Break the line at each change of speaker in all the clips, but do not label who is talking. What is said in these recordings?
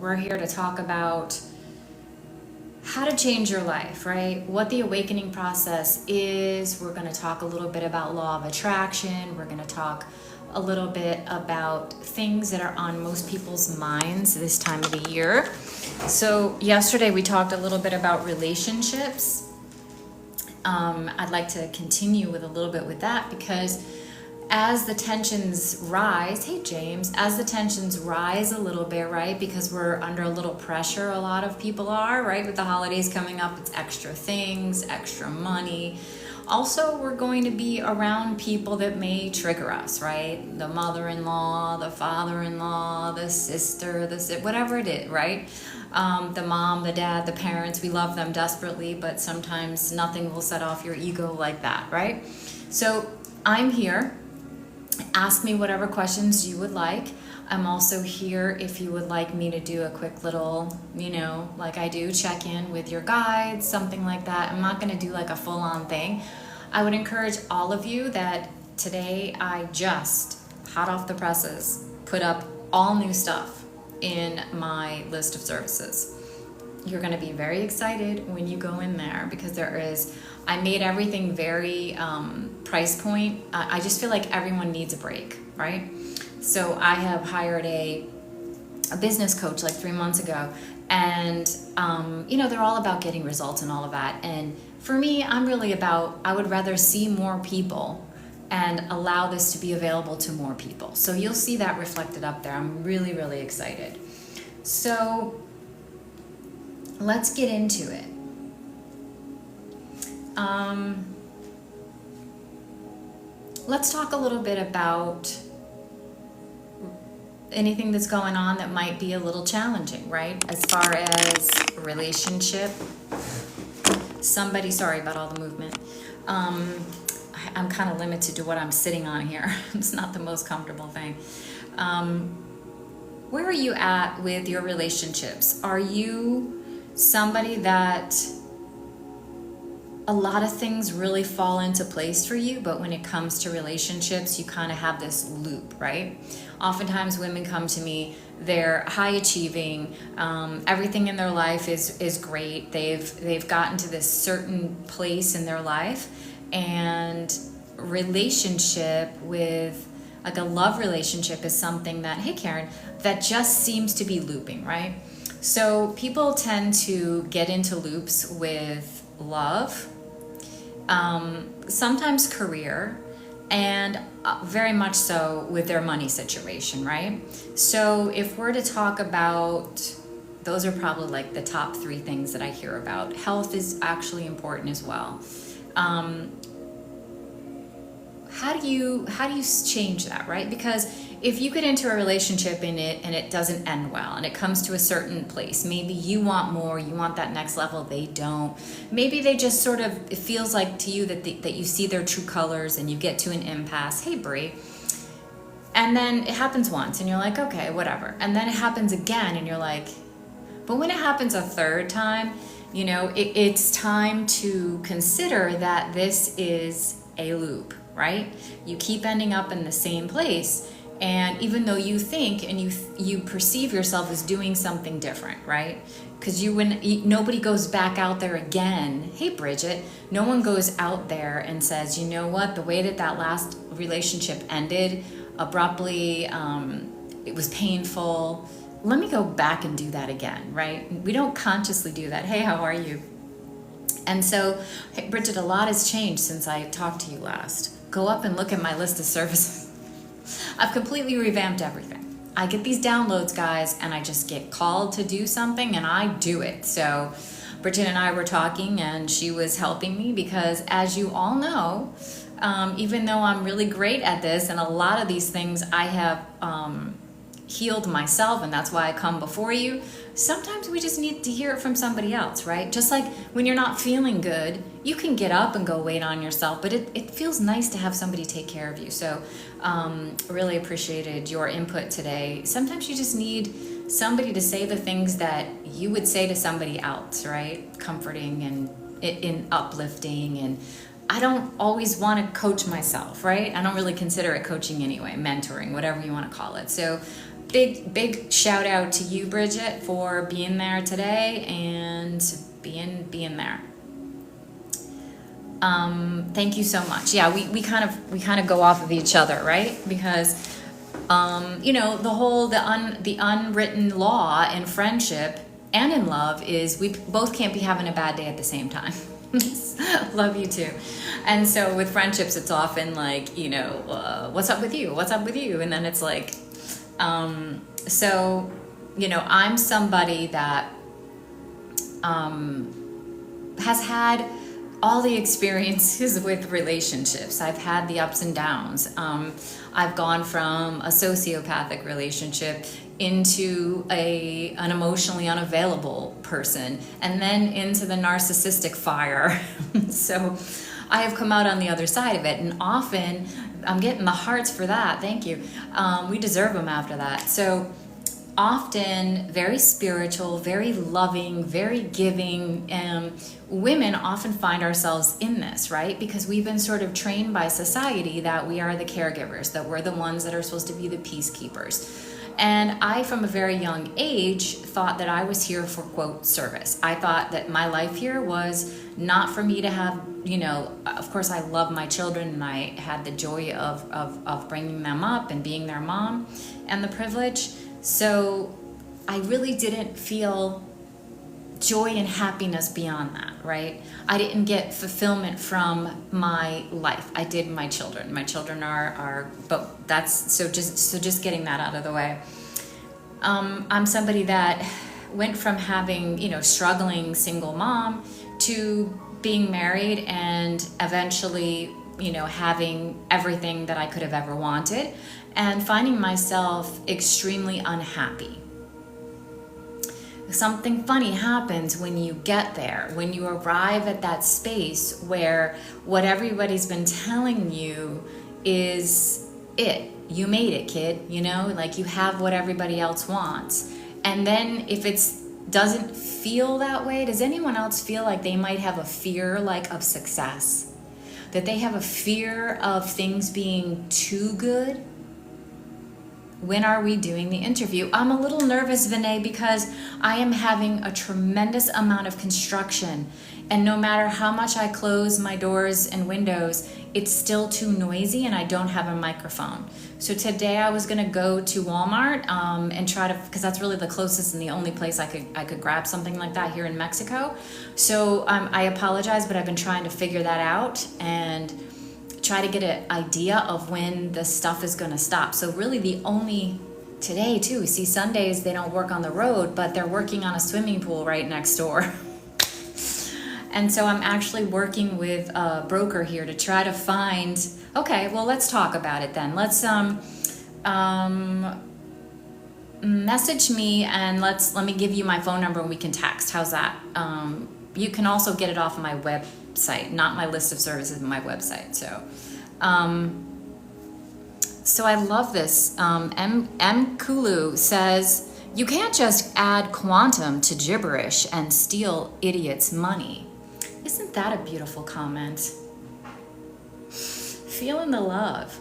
We're here to talk about how to change your life, right? What the awakening process is. We're going to talk a little bit about law of attraction. We're going to talk a little bit about things that are on most people's minds this time of the year. So yesterday we talked a little bit about relationships. I'd like to continue with a little bit with that because as the tensions rise, hey James, as the tensions rise a little bit, right? Because we're under a little pressure, a lot of people are, right? With the holidays coming up, it's extra things, extra money. Also, we're going to be around people that may trigger us, right? The mother-in-law, the father-in-law, the sister, whatever it is, right? The mom, the dad, the parents, we love them desperately, but sometimes nothing will set off your ego like that, right? So I'm here. Ask me whatever questions you would like. I'm also here if you would like me to do a quick little, like I do, check in with your guides, something like that. I'm not going to do like a full-on thing. I would encourage all of you that today I just, hot off the presses, put up all new stuff in my list of services. You're going to be very excited when you go in there because I made everything very price point. I just feel like everyone needs a break, right? So I have hired a business coach like 3 months ago, and they're all about getting results and all of that. And for me, I'm really about, I would rather see more people and allow this to be available to more people. So you'll see that reflected up there. I'm really, really excited. So let's get into it. Let's talk a little bit about anything that's going on that might be a little challenging, right? As far as relationship, sorry about all the movement. I'm kind of limited to what I'm sitting on here. It's not the most comfortable thing. Where are you at with your relationships? Are you somebody that a lot of things really fall into place for you, but when it comes to relationships, you kind of have this loop, right? Oftentimes women come to me, they're high achieving, everything in their life is great. They've gotten to this certain place in their life, and relationship with like a love relationship is something that, hey Karen, that just seems to be looping, right? So people tend to get into loops with love, sometimes career, and very much so with their money situation, right? So if we're to talk about, those are probably like the top 3 things that I hear about. Health is actually important as well. How do you change that, right? Because if you get into a relationship and it doesn't end well and it comes to a certain place, maybe you want more, you want that next level, they don't. Maybe they just sort of, it feels like to you that you see their true colors and you get to an impasse. Hey, Brie. And then it happens once and you're like, okay, whatever. And then it happens again and you're like, but when it happens a third time, it's time to consider that this is a loop, right? You keep ending up in the same place. And even though you think and you perceive yourself as doing something different, right? Because nobody goes back out there again. Hey, Bridget, no one goes out there and says, you know what, the way that last relationship ended abruptly, it was painful. Let me go back and do that again, right? We don't consciously do that. Hey, how are you? And so, hey, Bridget, a lot has changed since I talked to you last. Go up and look at my list of services. I've completely revamped everything. I get these downloads, guys, and I just get called to do something and I do it. So Bridget and I were talking and she was helping me because, as you all know, even though I'm really great at this and a lot of these things I have healed myself, and that's why I come before you, sometimes we just need to hear it from somebody else, right? Just like when you're not feeling good, you can get up and go wait on yourself, but it feels nice to have somebody take care of you. So really appreciated your input today. Sometimes you just need somebody to say the things that you would say to somebody else, right? Comforting and uplifting. And I don't always want to coach myself, right? I don't really consider it coaching anyway, mentoring, whatever you want to call it. So big shout out to you, Bridget, for being there today and being there. Thank you so much. Yeah, we kind of go off of each other, right? Because you know, the unwritten law in friendship and in love is we both can't be having a bad day at the same time. Love you too. And so with friendships, it's often like, you know, what's up with you? What's up with you? And then it's like, so, you know, I'm somebody that has had all the experiences with relationships. I've had the ups and downs. I've gone from a sociopathic relationship into an emotionally unavailable person, and then into the narcissistic fire. So I have come out on the other side of it, and often I'm getting the hearts for that. Thank you. We deserve them after that. So often very spiritual, very loving, very giving. Women often find ourselves in this, right? Because we've been sort of trained by society that we are the caregivers, that we're the ones that are supposed to be the peacekeepers. And I, from a very young age, thought that I was here for, quote, service. I thought that my life here was not for me to have, you know, of course I love my children and I had the joy of bringing them up and being their mom and the privilege. So I really didn't feel joy and happiness beyond that, right? I didn't get fulfillment from my life. I did my children. My children are but that's so just getting that out of the way. I'm somebody that went from having, you know, struggling single mom to being married and eventually, you know, having everything that I could have ever wanted and finding myself extremely unhappy. Something funny happens when you get there, when you arrive at that space where what everybody's been telling you is it. You made it, kid, you know, like you have what everybody else wants. And then if it doesn't feel that way, does anyone else feel like they might have a fear like of success? That they have a fear of things being too good? When are we doing the interview? I'm a little nervous, Vinay, because I am having a tremendous amount of construction. And no matter how much I close my doors and windows, it's still too noisy and I don't have a microphone. So today I was gonna go to Walmart and try to, because that's really the closest and the only place I could grab something like that here in Mexico. So I apologize, but I've been trying to figure that out and try to get an idea of when the stuff is going to stop. So really the only, today too, see Sundays they don't work on the road, but they're working on a swimming pool right next door. And so I'm actually working with a broker here to try to find, okay, well, let's talk about it then. Let's message me and let me give you my phone number and we can text. How's that? You can also get it off of my website, not my list of services, but my website. So I love this. M. Kulu says, you can't just add quantum to gibberish and steal idiots' money. Isn't that a beautiful comment? Feeling the love.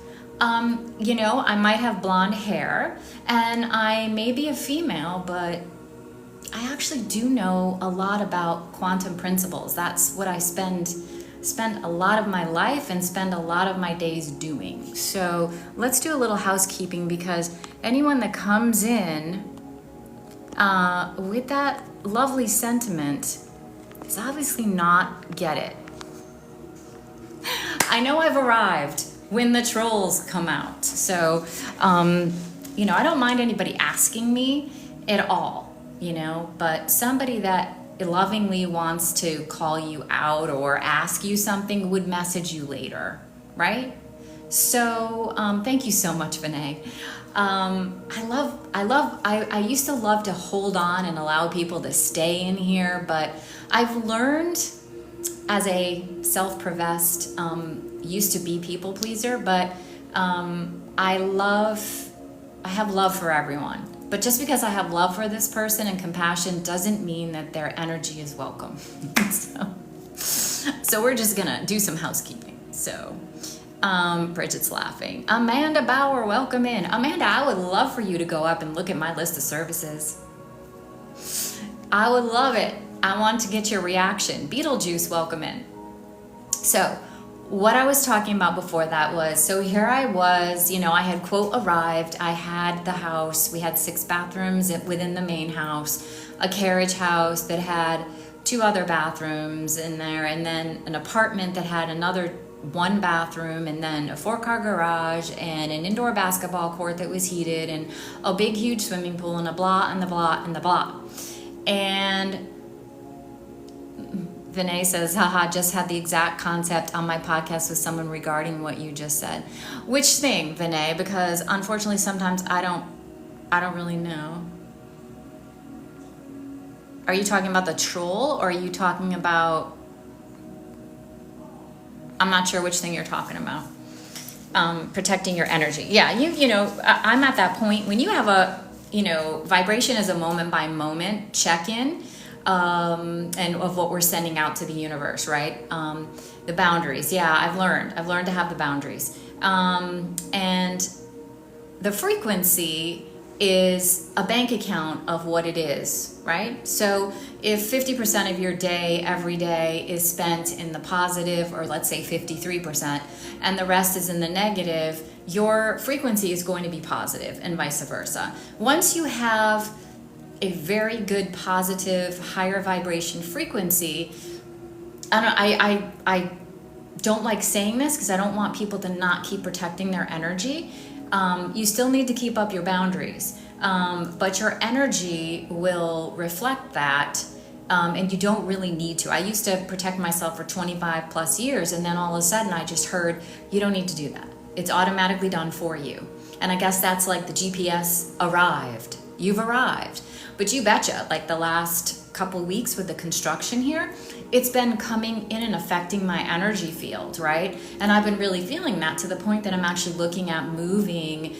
You know, I might have blonde hair and I may be a female, but I actually do know a lot about quantum principles. That's what I spend a lot of my life and spend a lot of my days doing. So let's do a little housekeeping, because anyone that comes in with that lovely sentiment is obviously not get it. I know I've arrived when the trolls come out. So, you know, I don't mind anybody asking me at all, you know, but somebody that lovingly wants to call you out or ask you something would message you later, right? So thank you so much, Vinay. I used to love to hold on and allow people to stay in here, but I've learned as a self-professed, used to be people pleaser, but I have love for everyone. But just because I have love for this person and compassion doesn't mean that their energy is welcome. So we're just gonna do some housekeeping. So Bridget's laughing. Amanda Bauer, welcome in. Amanda, I would love for you to go up and look at my list of services. I would love it. I want to get your reaction. Beetlejuice, welcome in. So what I was talking about before that was, so here I was, I had quote arrived. I had the house. We had 6 bathrooms within the main house, a carriage house that had 2 other bathrooms in there, and then an apartment that had another 1 bathroom, and then a 4-car garage and an indoor basketball court that was heated, and a big huge swimming pool, and a blah and the blah and the blah. And Vinay says, haha, just had the exact concept on my podcast with someone regarding what you just said. Which thing, Vinay? Because unfortunately sometimes I don't really know. Are you talking about the troll, or are you talking about, I'm not sure which thing you're talking about. Protecting your energy. Yeah, I'm at that point when you have a, vibration is a moment by moment check-in, and of what we're sending out to the universe, right? The boundaries. Yeah, I've learned to have the boundaries. And the frequency is a bank account of what it is, right? So if 50% of your day every day is spent in the positive, or let's say 53%, and the rest is in the negative, your frequency is going to be positive, and vice versa. Once you have a very good positive higher vibration frequency, I don't like saying this because I don't want people to not keep protecting their energy. You still need to keep up your boundaries, but your energy will reflect that, and you don't really need to. I used to protect myself for 25 plus years, and then all of a sudden I just heard, you don't need to do that. It's automatically done for you. And I guess that's like the GPS arrived. You've arrived. But you betcha, like the last couple of weeks with the construction here, it's been coming in and affecting my energy field, right? And I've been really feeling that, to the point that I'm actually looking at moving,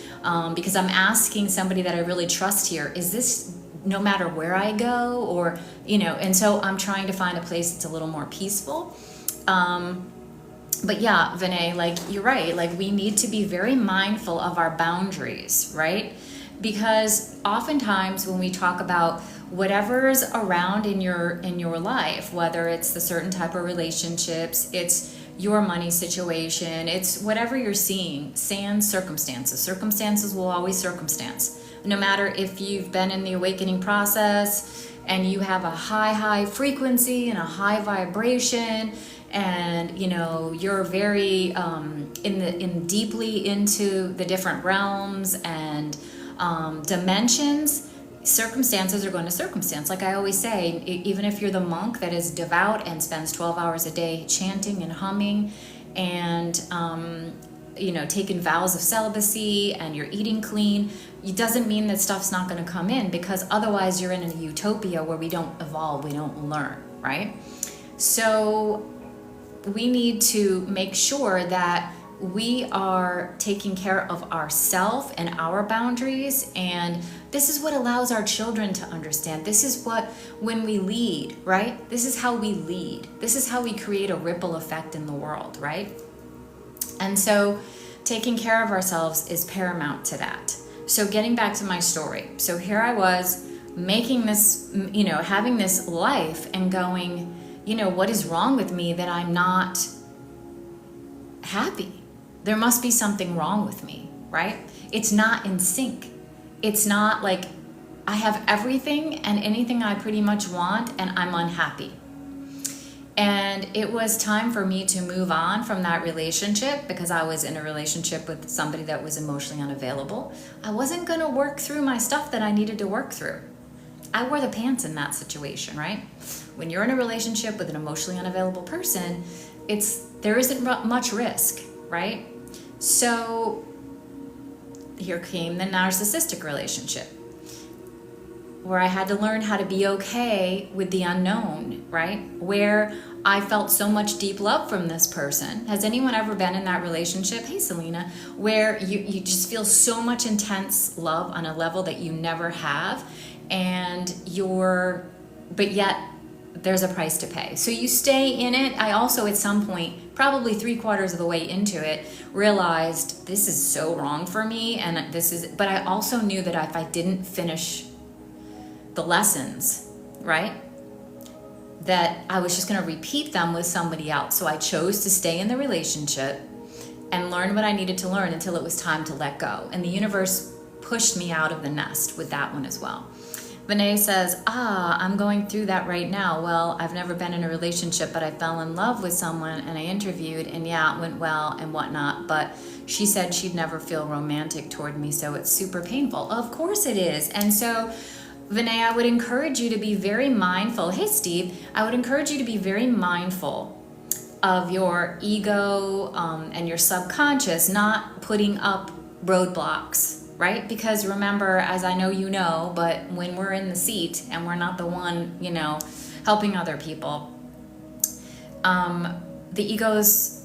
because I'm asking somebody that I really trust here, is this no matter where I go, or, and so I'm trying to find a place that's a little more peaceful. But yeah, Vinay, like you're right, like we need to be very mindful of our boundaries, right? Because oftentimes when we talk about whatever's around in your life, whether it's the certain type of relationships, it's your money situation, it's whatever you're seeing, sans circumstances. Circumstances will always circumstance. No matter if you've been in the awakening process and you have a high frequency and a high vibration, and you're very deeply into the different realms and dimensions, circumstances are going to circumstance. Like I always say, even if you're the monk that is devout and spends 12 hours a day chanting and humming and taking vows of celibacy, and you're eating clean, it doesn't mean that stuff's not going to come in, because otherwise you're in a utopia where we don't evolve, we don't learn, right? So we need to make sure that we are taking care of ourselves and our boundaries, and this is what allows our children to understand. This is what, when we lead, right? This is how we lead. This is how we create a ripple effect in the world, right? And so taking care of ourselves is paramount to that. So getting back to my story. So here I was making this, having this life and going, what is wrong with me that I'm not happy? There must be something wrong with me, right? It's not in sync. It's not like I have everything and anything I pretty much want, and I'm unhappy. And it was time for me to move on from that relationship, because I was in a relationship with somebody that was emotionally unavailable. I wasn't going to work through my stuff that I needed to work through. I wore the pants in that situation, right? When you're in a relationship with an emotionally unavailable person, there isn't much risk, right? So here came the narcissistic relationship, where I had to learn how to be okay with the unknown, right? Where I felt so much deep love from this person. Has anyone ever been in that relationship? Hey, Selena, where you just feel so much intense love on a level that you never have, but yet there's a price to pay. So you stay in it. I also at some point probably 3/4 of the way into it, realized this is so wrong for me. And but I also knew that if I didn't finish the lessons, right, that I was just going to repeat them with somebody else. So I chose to stay in the relationship and learn what I needed to learn until it was time to let go. And the universe pushed me out of the nest with that one as well. Vinay says, I'm going through that right now. Well, I've never been in a relationship, but I fell in love with someone and I interviewed, and yeah, it went well and whatnot. But she said she'd never feel romantic toward me, so it's super painful. Of course it is. And so, Vinay, I would encourage you to be very mindful. Hey, Steve, I would encourage you to be very mindful of your ego and your subconscious not putting up roadblocks. Right? Because remember, as I know you know, but when we're in the seat and we're not the one, helping other people, the ego's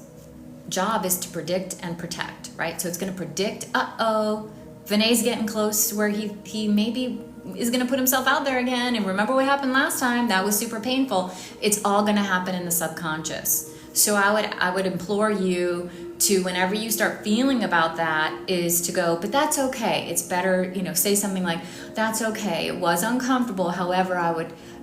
job is to predict and protect, right? So it's going to predict, Vinay's getting close to where he maybe is going to put himself out there again. And remember what happened last time? That was super painful. It's all going to happen in the subconscious. So I would implore you to, whenever you start feeling about that, is to go, but that's okay. It's better, say something like, that's okay. It was uncomfortable. However,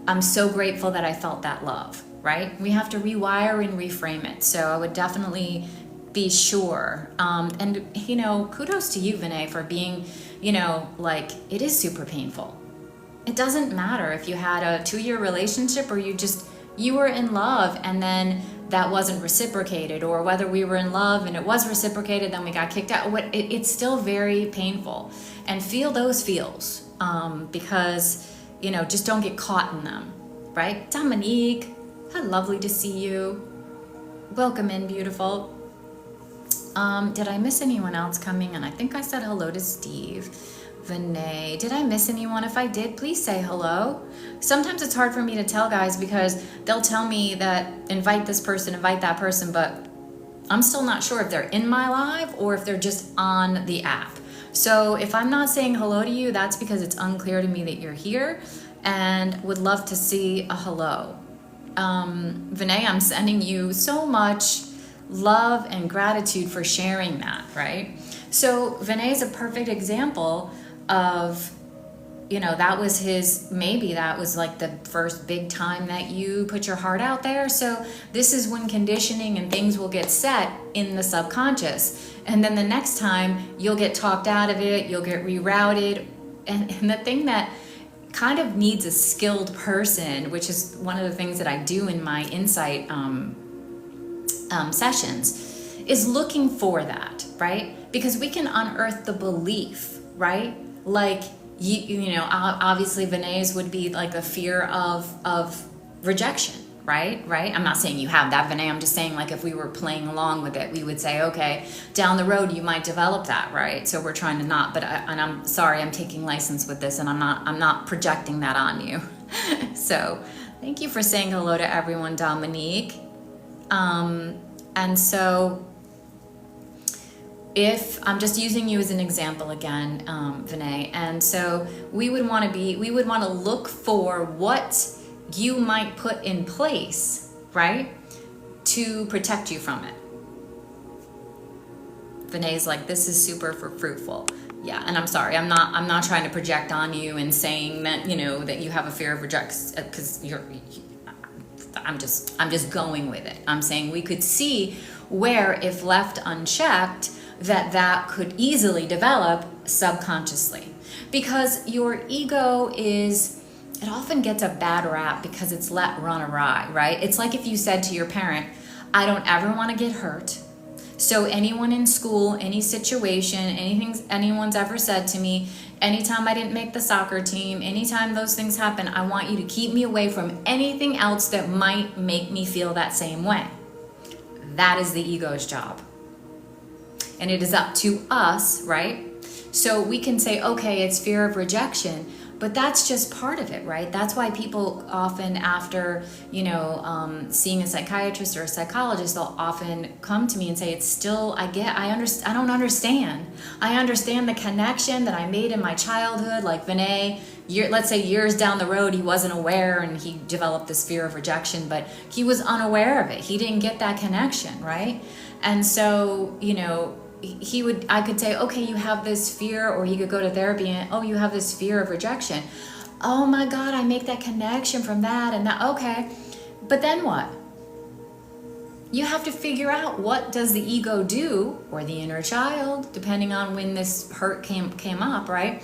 I'm so grateful that I felt that love, right? We have to rewire and reframe it. So I would definitely be sure. And kudos to you, Vinay, for being, it is super painful. It doesn't matter if you had a 2-year relationship or you were in love and then that wasn't reciprocated, or whether we were in love and it was reciprocated, then we got kicked out. It's still very painful. And feel those feels, because, just don't get caught in them, right? Dominique, how lovely to see you. Welcome in, beautiful. Did I miss anyone else coming in? I think I said hello to Steve. Vinay, did I miss anyone? If I did, please say hello. Sometimes it's hard for me to tell, guys, because they'll tell me that invite this person, invite that person, but I'm still not sure if they're in my live or if they're just on the app. So if I'm not saying hello to you, that's because it's unclear to me that you're here, and would love to see a hello. Vinay, I'm sending you so much love and gratitude for sharing that, right? So Vinay is a perfect example of, that was like the first big time that you put your heart out there. So this is when conditioning and things will get set in the subconscious. And then the next time you'll get talked out of it, you'll get rerouted. And the thing that kind of needs a skilled person, which is one of the things that I do in my insight sessions, is looking for that, right? Because we can unearth the belief, right? Like, obviously Vinay's would be like the fear of rejection, right? I'm not saying you have that, Vinay. I'm just saying, like, if we were playing along with it, we would say, okay, down the road you might develop that, right? So we're trying to not, and I'm sorry, I'm taking license with this, and I'm not projecting that on you. So thank you for saying hello to everyone, Dominique. And so, if I'm just using you as an example again, Vinay, and so we would want to look for what you might put in place, right, to protect you from it. Vinay's like, this is super fruitful. Yeah, and I'm sorry, I'm not trying to project on you and saying that, that you have a fear of rejection, because I'm just going with it. I'm saying we could see where, if left unchecked, that could easily develop subconsciously. Because your ego it often gets a bad rap because it's let run awry, right? It's like if you said to your parent, I don't ever want to get hurt. So anyone in school, any situation, anything anyone's ever said to me, anytime I didn't make the soccer team, anytime those things happen, I want you to keep me away from anything else that might make me feel that same way. That is the ego's job. And it is up to us, right? So we can say, okay, it's fear of rejection, but that's just part of it, right? That's why people often, after, seeing a psychiatrist or a psychologist, they'll often come to me and say, it's still, I don't understand. I understand the connection that I made in my childhood, like Vinay, let's say years down the road, he wasn't aware and he developed this fear of rejection, but he was unaware of it. He didn't get that connection, right? And so, I could say, okay, you have this fear, or he could go to therapy and, oh, you have this fear of rejection. Oh my God, I make that connection from that and that. Okay. But then what? You have to figure out, what does the ego do, or the inner child, depending on when this hurt came up, right?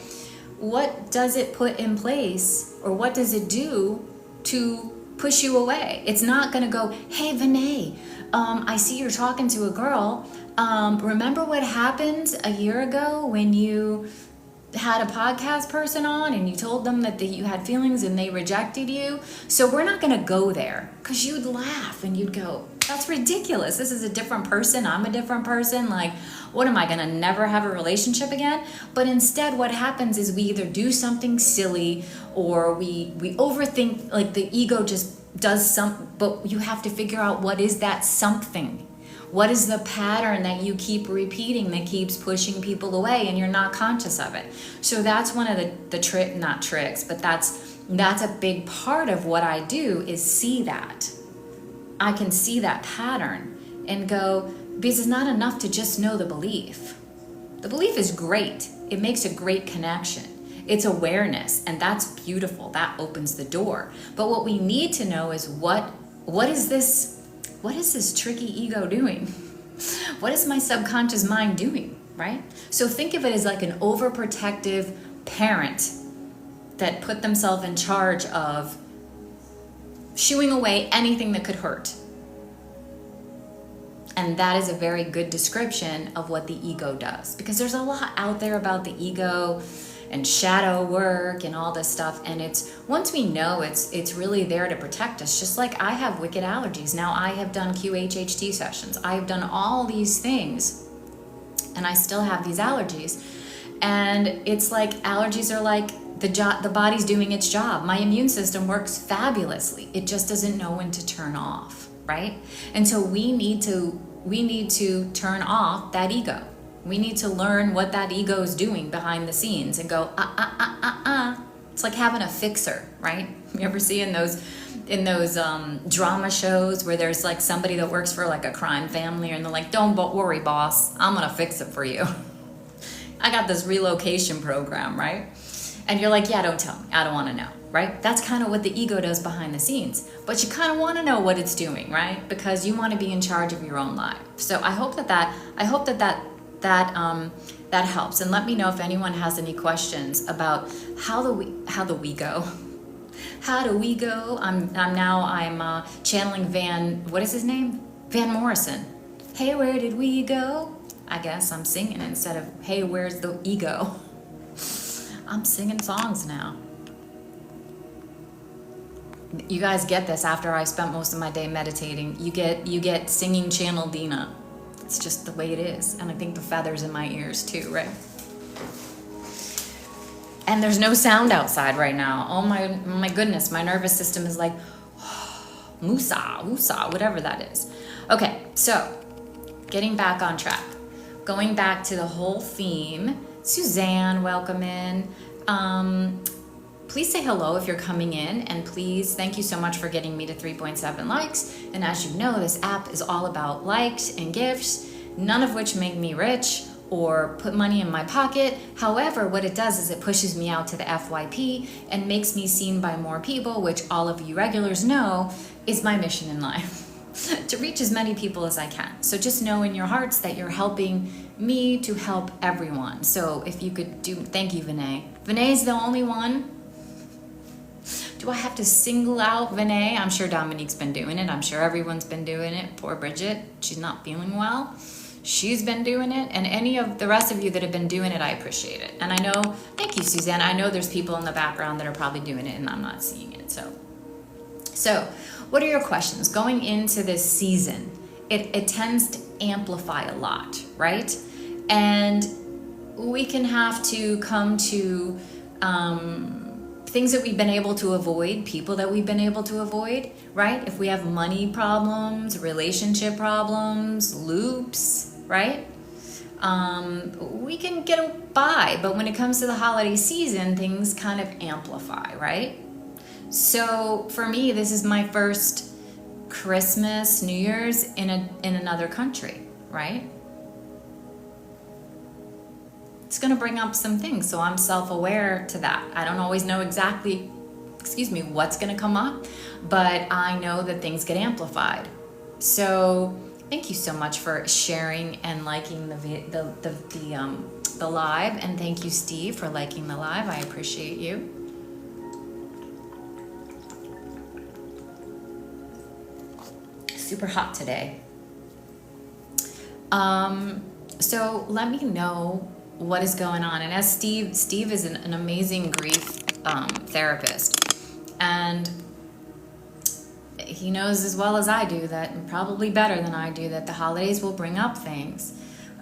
What does it put in place, or what does it do to push you away? It's not going to go, hey, Vinay, I see you're talking to a girl. Remember what happened a year ago when you had a podcast person on and you told them that you had feelings and they rejected you? So we're not going to go there, because you'd laugh and you'd go, that's ridiculous. This is a different person. I'm a different person. Like, what am I going to never have a relationship again? But instead, what happens is we either do something silly, or we overthink, like the ego just does but you have to figure out, what is that something? What is the pattern that you keep repeating that keeps pushing people away, and you're not conscious of it? So that's one of the not tricks, but that's a big part of what I do, is see that. I can see that pattern and go, because it's not enough to just know the belief. The belief is great. It makes a great connection. It's awareness, and that's beautiful. That opens the door. But what we need to know is, what is this tricky ego doing? What is my subconscious mind doing, right? So think of it as like an overprotective parent that put themselves in charge of shooing away anything that could hurt. And that is a very good description of what the ego does, because there's a lot out there about the ego and shadow work and all this stuff. And once we know it's really there to protect us, just like I have wicked allergies. Now I have done QHHT sessions. I have done all these things, and I still have these allergies. And it's like, allergies are like, the body's doing its job. My immune system works fabulously. It just doesn't know when to turn off, right? And so we need to turn off that ego. We need to learn what that ego is doing behind the scenes and go, It's like having a fixer, right? You ever see in those drama shows where there's like somebody that works for like a crime family, and they're like, don't worry, boss, I'm gonna fix it for you. I got this relocation program, right? And you're like, yeah, don't tell me. I don't want to know, right? That's kind of what the ego does behind the scenes. But you kind of want to know what it's doing, right? Because you want to be in charge of your own life. So I hope that helps. And let me know if anyone has any questions about how do we go? How do we go? I'm channeling what is his name? Van Morrison. Hey, where did we go? I guess I'm singing instead of, hey, where's the ego? I'm singing songs now. You guys get this after I spent most of my day meditating. You get singing channel Dina. It's just the way it is. And I think the feathers in my ears too, right? And there's no sound outside right now. Oh my goodness, my nervous system is like, woosah, whatever that is. Okay, so getting back on track. Going back to the whole theme. Suzanne, welcome in. Please say hello if you're coming in, and please, thank you so much for getting me to 3.7 likes. And as you know, this app is all about likes and gifts, none of which make me rich or put money in my pocket. However, what it does is it pushes me out to the FYP and makes me seen by more people, which all of you regulars know is my mission in life. To reach as many people as I can. So just know in your hearts that you're helping me to help everyone. So if you could thank you, Vinay. Vinay's the only one. Do I have to single out Vinay? I'm sure Dominique's been doing it. I'm sure everyone's been doing it. Poor Bridget, she's not feeling well. She's been doing it. And any of the rest of you that have been doing it, I appreciate it. And I know, thank you, Suzanne. I know there's people in the background that are probably doing it and I'm not seeing it. So what are your questions? Going into this season, it tends to amplify a lot, right? And we can have to come to things that we've been able to avoid, people that we've been able to avoid, right? If we have money problems, relationship problems, loops, right? we can get by. But when it comes to the holiday season, things kind of amplify, right? So for me, this is my first Christmas, New Year's in another country, right? It's going to bring up some things, so I'm self-aware to that. I don't always know exactly, what's going to come up, but I know that things get amplified. So thank you so much for sharing and liking the live, and thank you, Steve, for liking the live. I appreciate you. Super hot today. So let me know what is going on. And as Steve is an amazing grief therapist, and he knows as well as I do, that, and probably better than I do, that the holidays will bring up things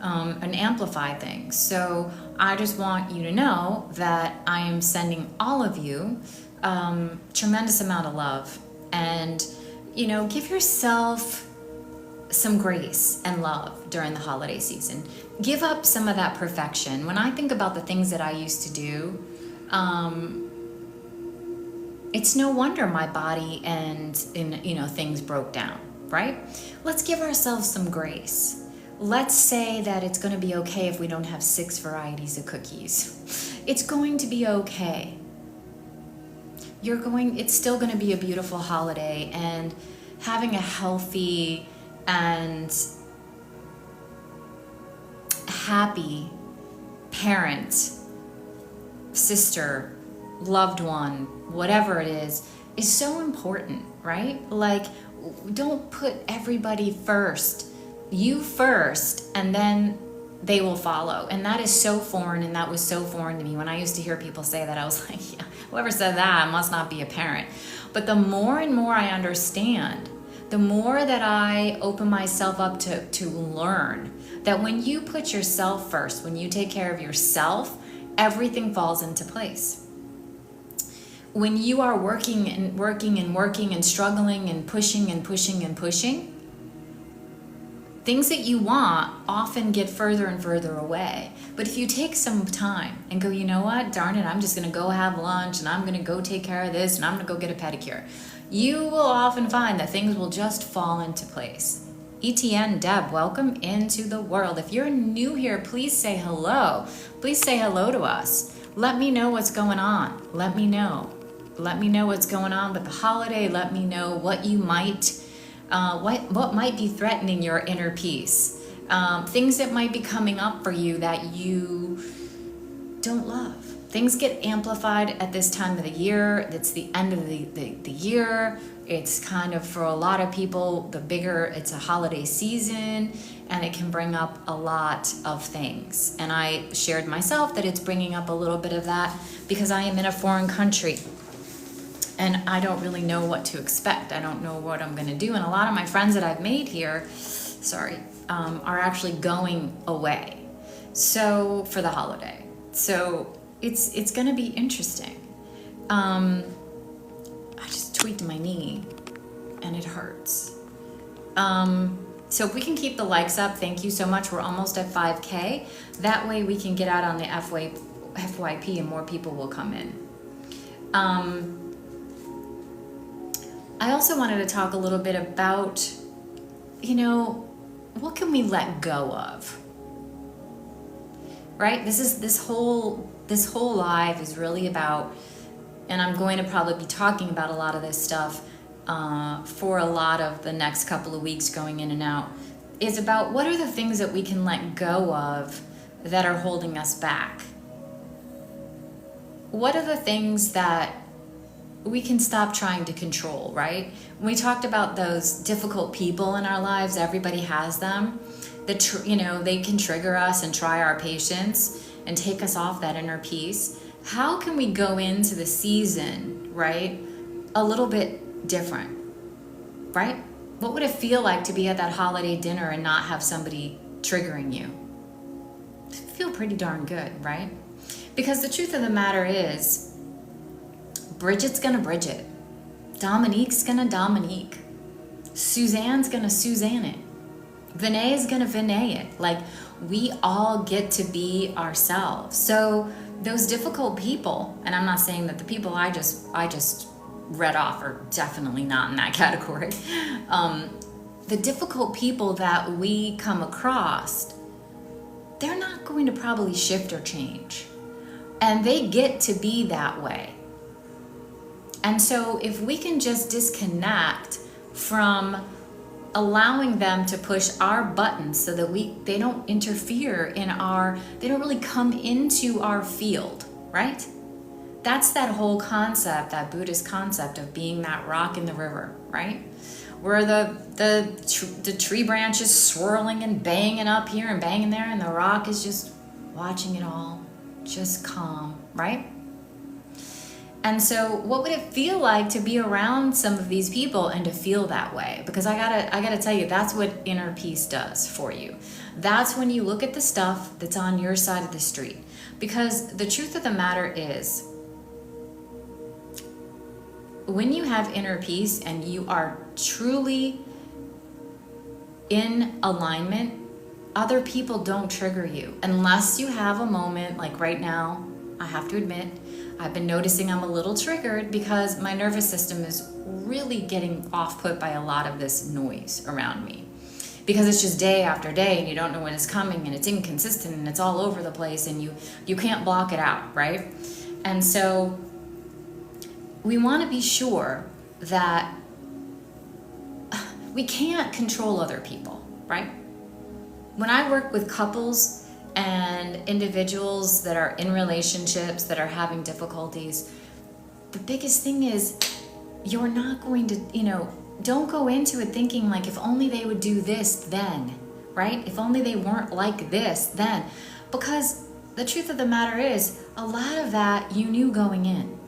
and amplify things. So I just want you to know that I am sending all of you tremendous amount of love, and give yourself some grace and love during the holiday season. Give up some of that perfection. When I think about the things that I used to do, it's no wonder my body and things broke down, right? Let's give ourselves some grace. Let's say that it's going to be okay if we don't have 6 varieties of cookies. It's going to be okay. It's still going to be a beautiful holiday, and having a healthy and happy parent, sister, loved one, whatever it is so important, right? Like, don't put everybody first. You first, and then they will follow. And that is so foreign, and that was so foreign to me. When I used to hear people say that, I was like, yeah, whoever said that must not be a parent. But the more and more I understand, the more that I open myself up to learn that when you put yourself first, when you take care of yourself, everything falls into place. When you are working and struggling and pushing, things that you want often get further and further away. But if you take some time and go, you know what, darn it, I'm just going to go have lunch, and I'm going to go take care of this, and I'm going to go get a pedicure, you will often find that things will just fall into place. ETN Deb, welcome into the world. If you're new here, please say hello. Please say hello to us. Let me know what's going on. Let me know what's going on with the holiday. Let me know what you might what might be threatening your inner peace. Things that might be coming up for you that you don't love. Things get amplified at this time of the year. It's the end of the year. It's kind of, for a lot of people, it's a holiday season, and it can bring up a lot of things. And I shared myself that it's bringing up a little bit of that because I am in a foreign country. And I don't really know what to expect. I don't know what I'm going to do. And a lot of my friends that I've made here, are actually going away. So for the holiday. So it's going to be interesting. I just tweaked my knee and it hurts. So if we can keep the likes up, thank you so much. We're almost at 5K. That way we can get out on the FYP and more people will come in. I also wanted to talk a little bit about, what can we let go of? Right? This whole live is really about, and I'm going to probably be talking about a lot of this stuff for a lot of the next couple of weeks going in and out, is about what are the things that we can let go of that are holding us back? What are the things that we can stop trying to control, right? We talked about those difficult people in our lives. Everybody has them. They can trigger us and try our patience and take us off that inner peace. How can we go into the season, right, a little bit different, right? What would it feel like to be at that holiday dinner and not have somebody triggering you? It'd feel pretty darn good, right? Because the truth of the matter is, Bridget's gonna Bridget. Dominique's gonna Dominique. Suzanne's gonna Suzanne it. Vinay is gonna Vinay it. Like, we all get to be ourselves. So those difficult people, and I'm not saying that the people I just read off are definitely not in that category. The difficult people that we come across, they're not going to probably shift or change. And they get to be that way. And so if we can just disconnect from allowing them to push our buttons so that they don't interfere in they don't really come into our field, right? That's that whole concept, that Buddhist concept of being that rock in the river, right? Where the tree branch is swirling and banging up here and banging there, and the rock is just watching it all, just calm, right? And so what would it feel like to be around some of these people and to feel that way? Because I gotta tell you, that's what inner peace does for you. That's when you look at the stuff that's on your side of the street. Because the truth of the matter is, when you have inner peace and you are truly in alignment, other people don't trigger you. Unless you have a moment, like right now, I have to admit, I've been noticing I'm a little triggered because my nervous system is really getting off-put by a lot of this noise around me. Because it's just day after day and you don't know when it's coming and it's inconsistent and it's all over the place and you can't block it out, right? And so we want to be sure that we can't control other people, right? When I work with couples and individuals that are in relationships that are having difficulties, the biggest thing is you're not going to, don't go into it thinking like, if only they would do this then, right? If only they weren't like this then. Because the truth of the matter is, a lot of that you knew going in.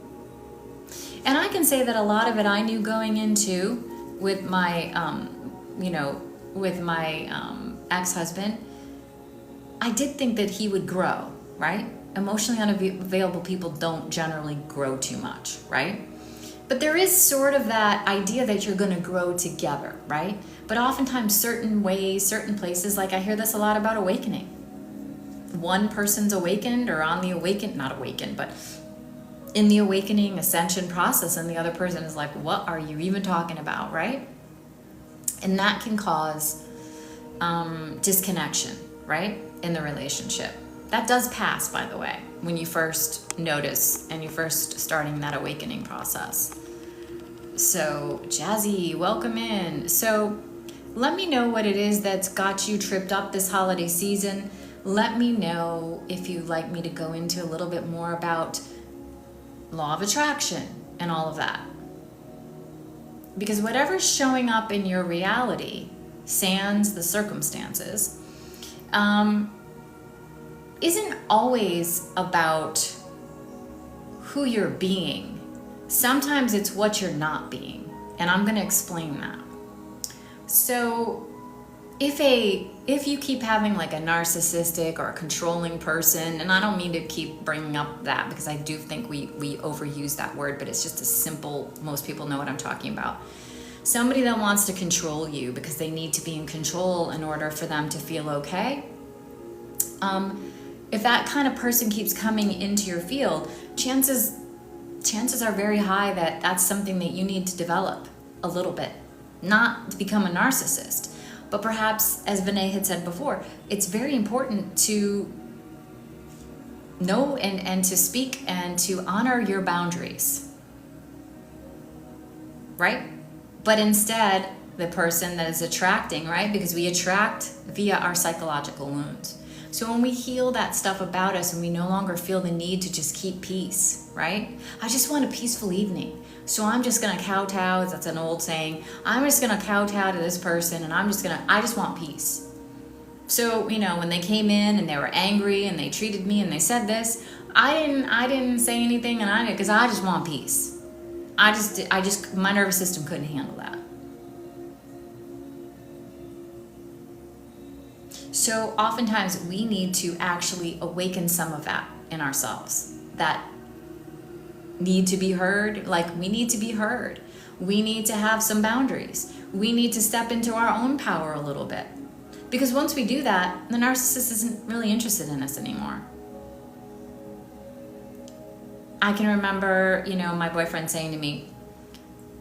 And I can say that a lot of it I knew going into with my, ex-husband. I did think that he would grow, right? Emotionally unavailable people don't generally grow too much, right? But there is sort of that idea that you're going to grow together, right? But oftentimes certain ways, certain places, like I hear this a lot about awakening. One person's awakened or on the not awakened, but in the awakening ascension process, and the other person is like, what are you even talking about, right? And that can cause disconnection, right? In the relationship. That does pass, by the way, when you first notice and you're first starting that awakening process. So, Jazzy, welcome in. So, let me know what it is that's got you tripped up this holiday season. Let me know if you'd like me to go into a little bit more about law of attraction and all of that. Because whatever's showing up in your reality, sans the circumstances, isn't always about who you're being. Sometimes it's what you're not being. And I'm going to explain that. So if you keep having like a narcissistic or a controlling person, and I don't mean to keep bringing up that because I do think we overuse that word, but it's just a simple, most people know what I'm talking about. Somebody that wants to control you because they need to be in control in order for them to feel okay. If that kind of person keeps coming into your field, chances are very high that that's something that you need to develop a little bit. Not to become a narcissist, but perhaps, as Vinay had said before, it's very important to know and to speak and to honor your boundaries, right? But instead, the person that is attracting, right? Because we attract via our psychological wounds. So when we heal that stuff about us and we no longer feel the need to just keep peace, right? I just want a peaceful evening. So I'm just going to kowtow, that's an old saying. I'm just going to kowtow to this person and I just want peace. So, when they came in and they were angry and they treated me and they said this, I didn't say anything because I just want peace. My nervous system couldn't handle that. So oftentimes we need to actually awaken some of that in ourselves that need to be heard. Like, we need to be heard. We need to have some boundaries. We need to step into our own power a little bit. Because once we do that, the narcissist isn't really interested in us anymore. I can remember, my boyfriend saying to me,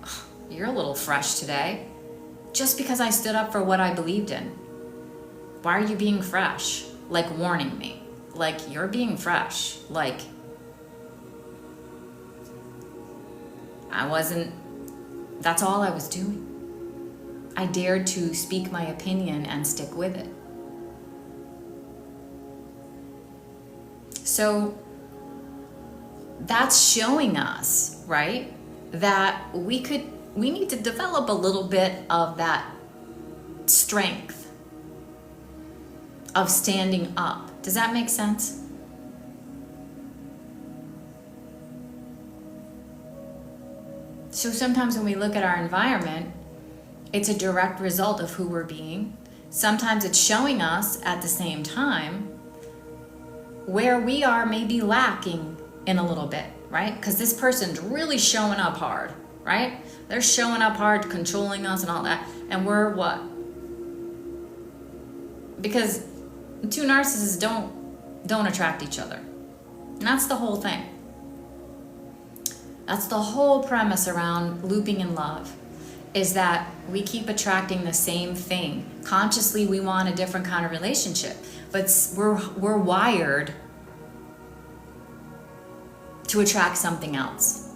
"Oh, you're a little fresh today," just because I stood up for what I believed in. Why are you being fresh? Like warning me. Like, you're being fresh. Like, that's all I was doing. I dared to speak my opinion and stick with it. So that's showing us, right, that we need to develop a little bit of that strength of standing up. Does that make sense? So sometimes when we look at our environment, it's a direct result of who we're being. Sometimes it's showing us at the same time where we are maybe lacking in a little bit, right? Because this person's really showing up hard, right? They're showing up hard, controlling us and all that. And we're what? Because two narcissists don't attract each other. And that's the whole thing. That's the whole premise around looping in love, is that we keep attracting the same thing. Consciously, we want a different kind of relationship, but we're wired to attract something else,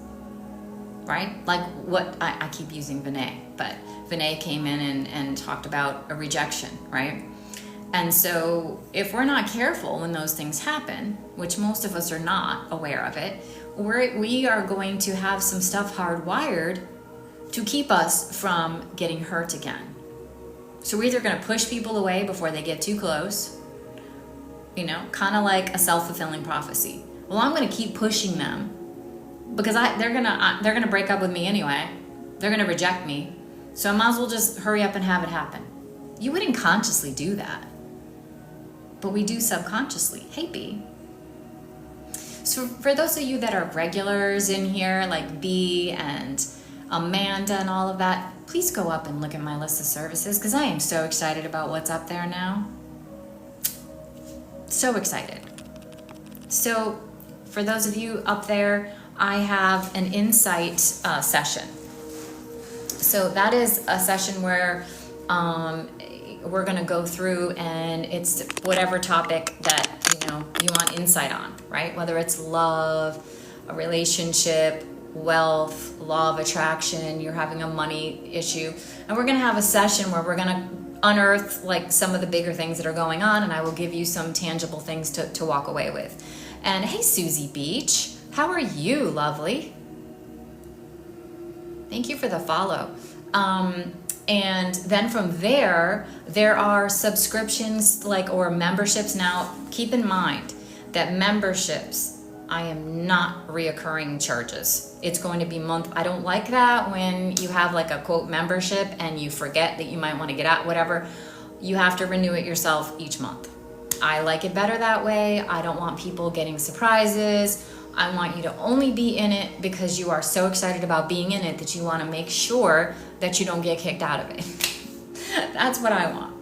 right? Like what I keep using Vinay, but Vinay came in and talked about a rejection, right? And so if we're not careful when those things happen, which most of us are not aware of it, we are going to have some stuff hardwired to keep us from getting hurt again. So we're either going to push people away before they get too close, kind of like a self-fulfilling prophecy. Well, I'm going to keep pushing them because they're gonna break up with me anyway. They're going to reject me. So I might as well just hurry up and have it happen. You wouldn't consciously do that, but we do subconsciously. Hey, B. So for those of you that are regulars in here, like B and Amanda and all of that, please go up and look at my list of services, because I am so excited about what's up there now. So excited. So for those of you up there, I have an insight session. So that is a session where we're going to go through, and it's whatever topic that you want insight on, right? Whether it's love, a relationship, wealth, law of attraction, you're having a money issue. And we're going to have a session where we're going to unearth like some of the bigger things that are going on, and I will give you some tangible things to walk away with. And hey, Susie Beach, how are you, lovely? Thank you for the follow. And then from there are subscriptions or memberships. Now, keep in mind that memberships, I am not reoccurring charges. It's going to be I don't like that when you have like a quote membership and you forget that you might want to get out, whatever. You have to renew it yourself each month. I like it better that way. I don't want people getting surprises. I want you to only be in it because you are so excited about being in it that you want to make sure that you don't get kicked out of it. That's what I want.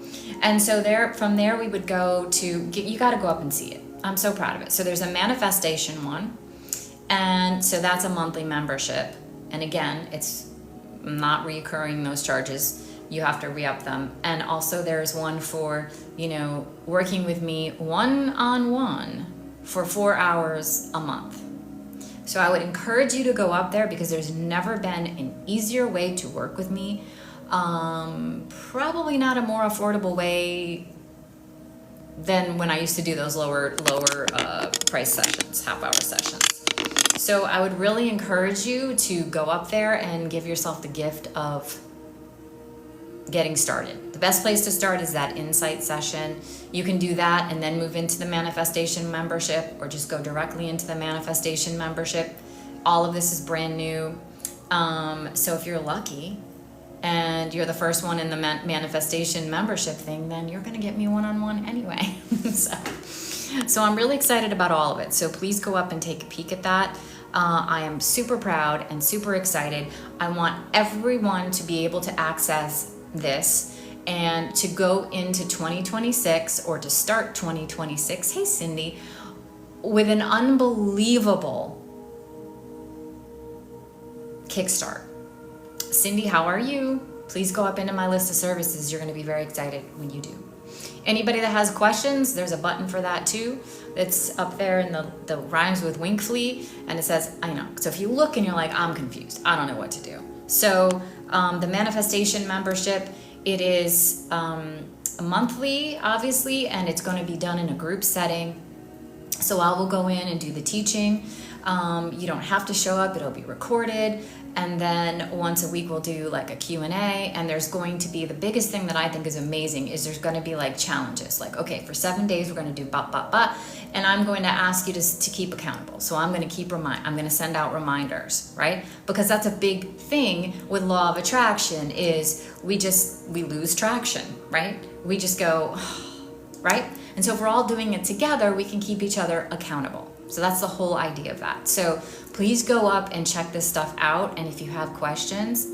And so from there we would go to, you got to go up and see it. I'm so proud of it. So there's a manifestation one. And so that's a monthly membership. And again, it's not reoccurring those charges. You have to re-up them. And also there's one for, working with me one-on-one for 4 hours a month. So I would encourage you to go up there because there's never been an easier way to work with me. Probably not a more affordable way than when I used to do those lower price sessions, half-hour sessions. So I would really encourage you to go up there and give yourself the gift of getting started. The best place to start is that insight session. You can do that and then move into the manifestation membership, or just go directly into the manifestation membership. All of this is brand new. So if you're lucky and you're the first one in the manifestation membership thing, then you're going to get me one-on-one anyway. So I'm really excited about all of it. So please go up and take a peek at that. I am super proud and super excited. I want everyone to be able to access this and to go into 2026 or to start 2026, hey Cindy, with an unbelievable kickstart. Cindy, how are you? Please go up into my list of services. You're going to be very excited when you do. Anybody that has questions, there's a button for that too. It's up there in the rhymes with Winkfleet, and it says, I know. So if you look and you're like, I'm confused, I don't know what to do. So the manifestation membership, it is monthly, obviously, and it's going to be done in a group setting. So I will go in and do the teaching. You don't have to show up, it'll be recorded. And then once a week we'll do like a Q&A, and there's going to be, the biggest thing that I think is amazing is there's going to be like challenges. Like, okay, for 7 days we're going to do but, and I'm going to ask you to keep accountable. So I'm going to I'm going to send out reminders, right? Because that's a big thing with law of attraction is we lose traction, right? We just go, right? And so if we're all doing it together, we can keep each other accountable. So that's the whole idea of that. So please go up and check this stuff out. And if you have questions,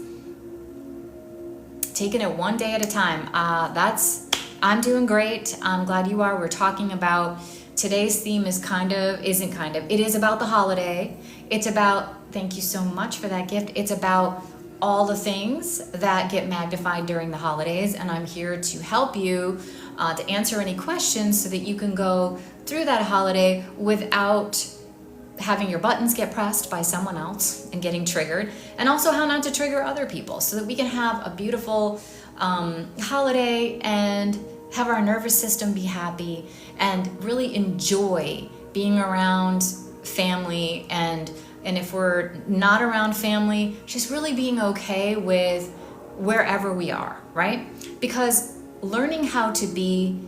taking it one day at a time. I'm doing great. I'm glad you are. We're talking about, today's theme is it is about the holiday. It's about, thank you so much for that gift. It's about all the things that get magnified during the holidays. And I'm here to help you to answer any questions so that you can go through that holiday without having your buttons get pressed by someone else and getting triggered, and also how not to trigger other people so that we can have a beautiful holiday and have our nervous system be happy and really enjoy being around family, and if we're not around family, just really being okay with wherever we are, right? Because learning how to be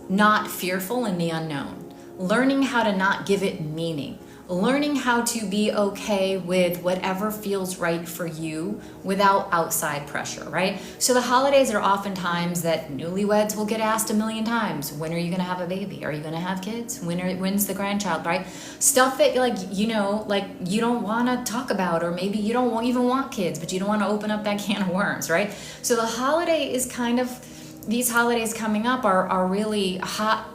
not fearful in the unknown, learning how to not give it meaning, learning how to be okay with whatever feels right for you without outside pressure, right? So the holidays are often times that newlyweds will get asked a million times, when are you going to have a baby? Are you going to have kids? When's the grandchild, right? Stuff that you don't want to talk about, or maybe you don't even want kids, but you don't want to open up that can of worms, right? So the holiday is these holidays coming up are really hot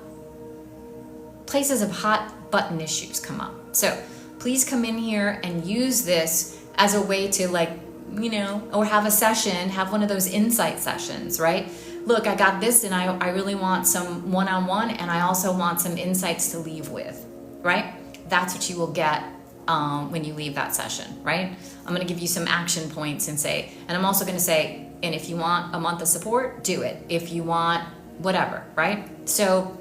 places of hot button issues come up. So please come in here and use this as a way to or have a session, have one of those insight sessions, right? Look, I got this and I really want some one-on-one, and I also want some insights to leave with, right? That's what you will get when you leave that session, right? I'm going to give you some action points and I'm also going to say, and if you want a month of support, do it. If you want whatever, right? So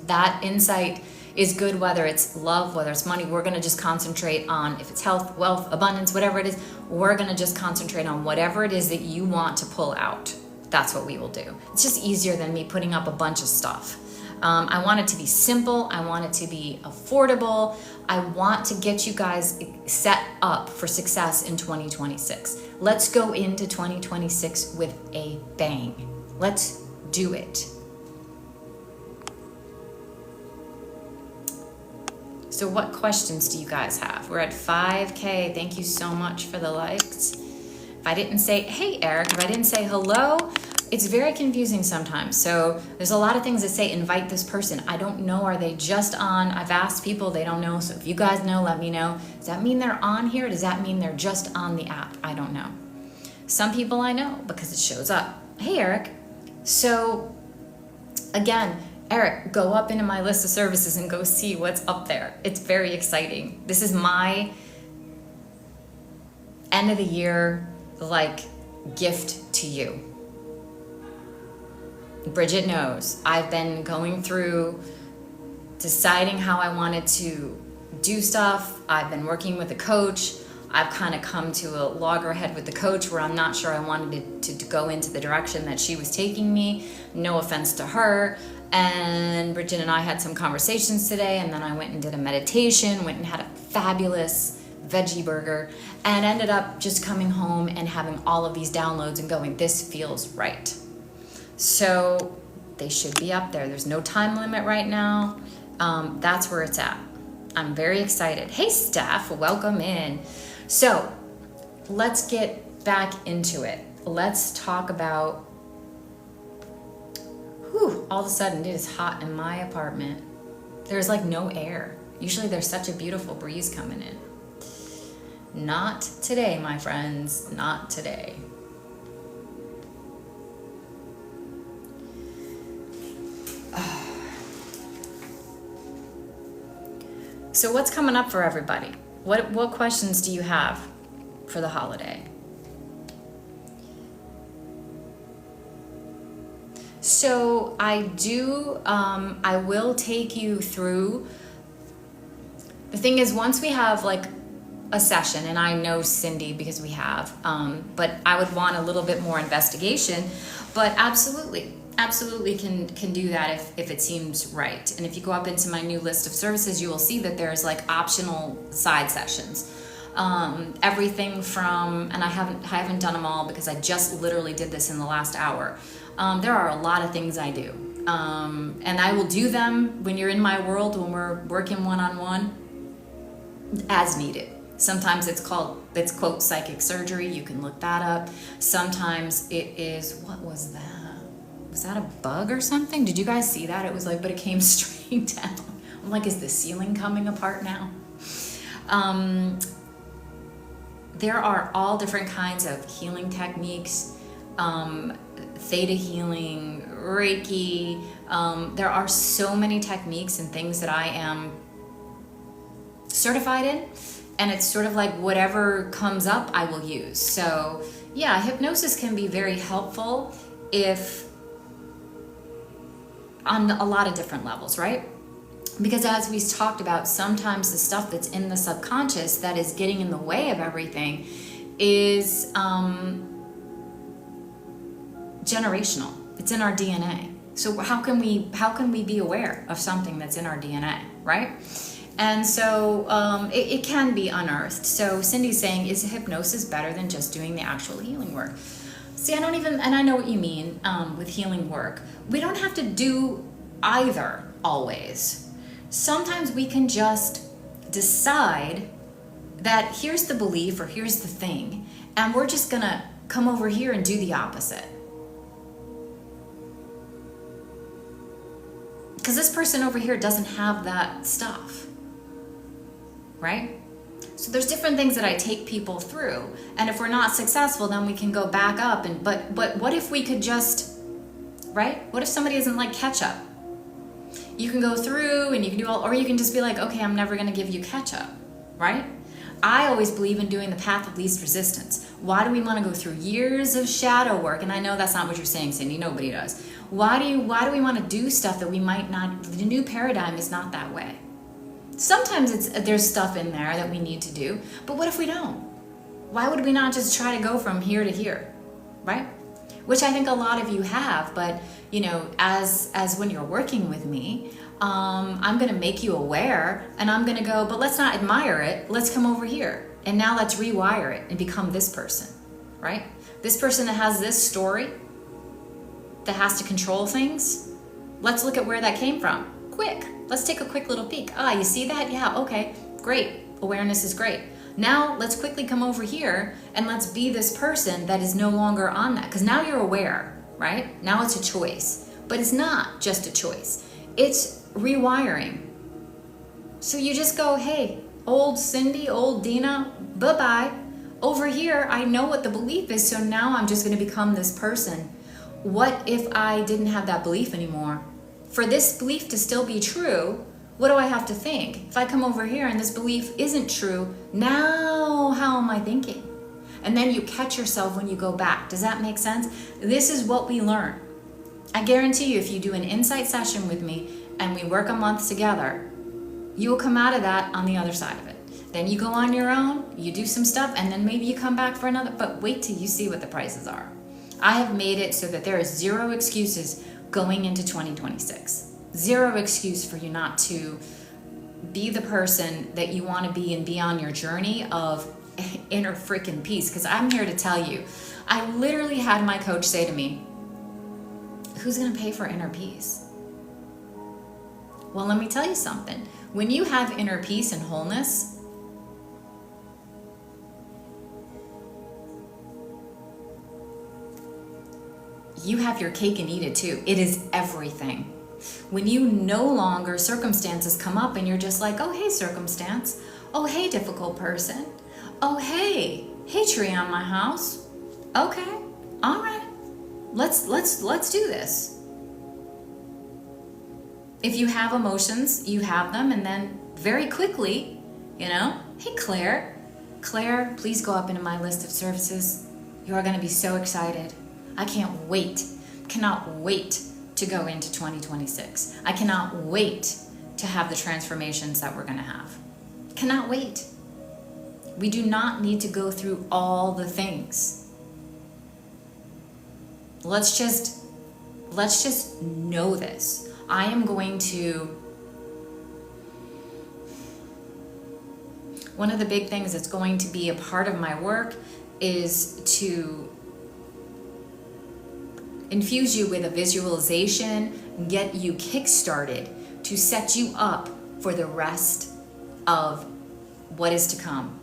that insight is good, whether it's love, whether it's money. We're going to just concentrate on, if it's health, wealth, abundance, whatever it is, we're going to just concentrate on whatever it is that you want to pull out. That's what we will do. It's just easier than me putting up a bunch of stuff. I want it to be simple. I want it to be affordable. I want to get you guys set up for success in 2026. Let's go into 2026 with a bang. Let's do it. So what questions do you guys have? We're at 5K. Thank you so much for the likes. If I didn't say, hey, Eric, if I didn't say hello, it's very confusing sometimes. So there's a lot of things that say invite this person. I don't know. Are they just on? I've asked people, they don't know. So if you guys know, let me know. Does that mean they're on here? Does that mean they're just on the app? I don't know. Some people I know because it shows up. Hey, Eric. So again, Eric, go up into my list of services and go see what's up there. It's very exciting. This is my end of the year, gift to you. Bridget knows. I've been going through deciding how I wanted to do stuff. I've been working with a coach. I've kind of come to a loggerhead with the coach where I'm not sure I wanted to go into the direction that she was taking me. No offense to her. And Bridget and I had some conversations today, and then I went and did a meditation, went and had a fabulous veggie burger, and ended up just coming home and having all of these downloads and going, this feels right. So they should be up there. There's no time limit right now. That's where it's at. I'm very excited. Hey, Steph, welcome in. So let's get back into it. let's talk about, all of a sudden it is hot in my apartment. There's like no air. Usually there's such a beautiful breeze coming in. Not today, my friends, not today. So what's coming up for everybody? What questions do you have for the holiday? So I will take you through. The thing is, once we have like a session, and I know Cindy because we have, but I would want a little bit more investigation, but absolutely can do that if it seems right. And if you go up into my new list of services, you will see that there's like optional side sessions. Everything from, and I haven't done them all because I just literally did this in the last hour. There are a lot of things I do. And I will do them when you're in my world, when we're working one-on-one, as needed. Sometimes it's quote psychic surgery. You can look that up. Sometimes it is, what was that? Was that a bug or something? Did you guys see that? It was like, but it came straight down. I'm like, is the ceiling coming apart now? There are all different kinds of healing techniques, theta healing, Reiki. There are so many techniques and things that I am certified in, and it's sort of like whatever comes up I will use. So yeah, hypnosis can be very helpful on a lot of different levels, right? Because as we talked about, sometimes the stuff that's in the subconscious that is getting in the way of everything is generational. It's in our DNA. So how can we be aware of something that's in our DNA, right? And so it can be unearthed. So Cindy's saying, is hypnosis better than just doing the actual healing work? See, and I know what you mean with healing work. We don't have to do either always. Sometimes we can just decide that here's the belief or here's the thing, and we're just gonna come over here and do the opposite. Because this person over here doesn't have that stuff, right? So there's different things that I take people through, and if we're not successful, then we can go back up. But what if we could just, right? What if somebody isn't like ketchup? You can go through and you can do all, or you can just be like, okay, I'm never gonna give you ketchup, right? I always believe in doing the path of least resistance. Why do we want to go through years of shadow work? And I know that's not what you're saying, Cindy. Nobody does. Why do we want to do stuff that we might not? The new paradigm is not that way. Sometimes there's stuff in there that we need to do, but what if we don't? Why would we not just try to go from here to here, right? Which I think a lot of you have, but you know, as when you're working with me, I'm gonna make you aware, and I'm gonna go, but let's not admire it. Let's come over here, and now let's rewire it and become this person, right? This person that has this story, that has to control things. Let's look at where that came from. Quick. Let's take a quick little peek. You see that? Yeah, okay, great. Awareness is great. Now let's quickly come over here and let's be this person that is no longer on that. Because now you're aware, right? Now it's a choice. But it's not just a choice. It's rewiring. So you just go, hey, old Cindy, old Dina, bye-bye. Over here, I know what the belief is, so now I'm just going to become this person. What if I didn't have that belief anymore? For this belief to still be true, what do I have to think? If I come over here and this belief isn't true, now how am I thinking? And then you catch yourself when you go back. Does that make sense? This is what we learn. I guarantee you, if you do an insight session with me and we work a month together, you will come out of that on the other side of it. Then you go on your own, you do some stuff, and then maybe you come back for another, but wait till you see what the prices are. I have made it so that there is zero excuses going into 2026. Zero excuse for you not to be the person that you want to be and be on your journey of inner freaking peace. Because I'm here to tell you, I literally had my coach say to me, who's going to pay for inner peace? Well, let me tell you something. When you have inner peace and wholeness, you have your cake and eat it too. It is everything. When you no longer, circumstances come up and you're just like, oh, hey, circumstance. Oh, hey, difficult person. Oh, hey tree on my house. Okay, all right. Let's do this. If you have emotions, you have them, and then very quickly, hey, Claire, please go up into my list of services. You are going to be so excited. I cannot wait to go into 2026. I cannot wait to have the transformations that we're going to have. Cannot wait. We do not need to go through all the things. Let's just know this. I am going to, one of the big things that's going to be a part of my work is to infuse you with a visualization, get you kick-started to set you up for the rest of what is to come.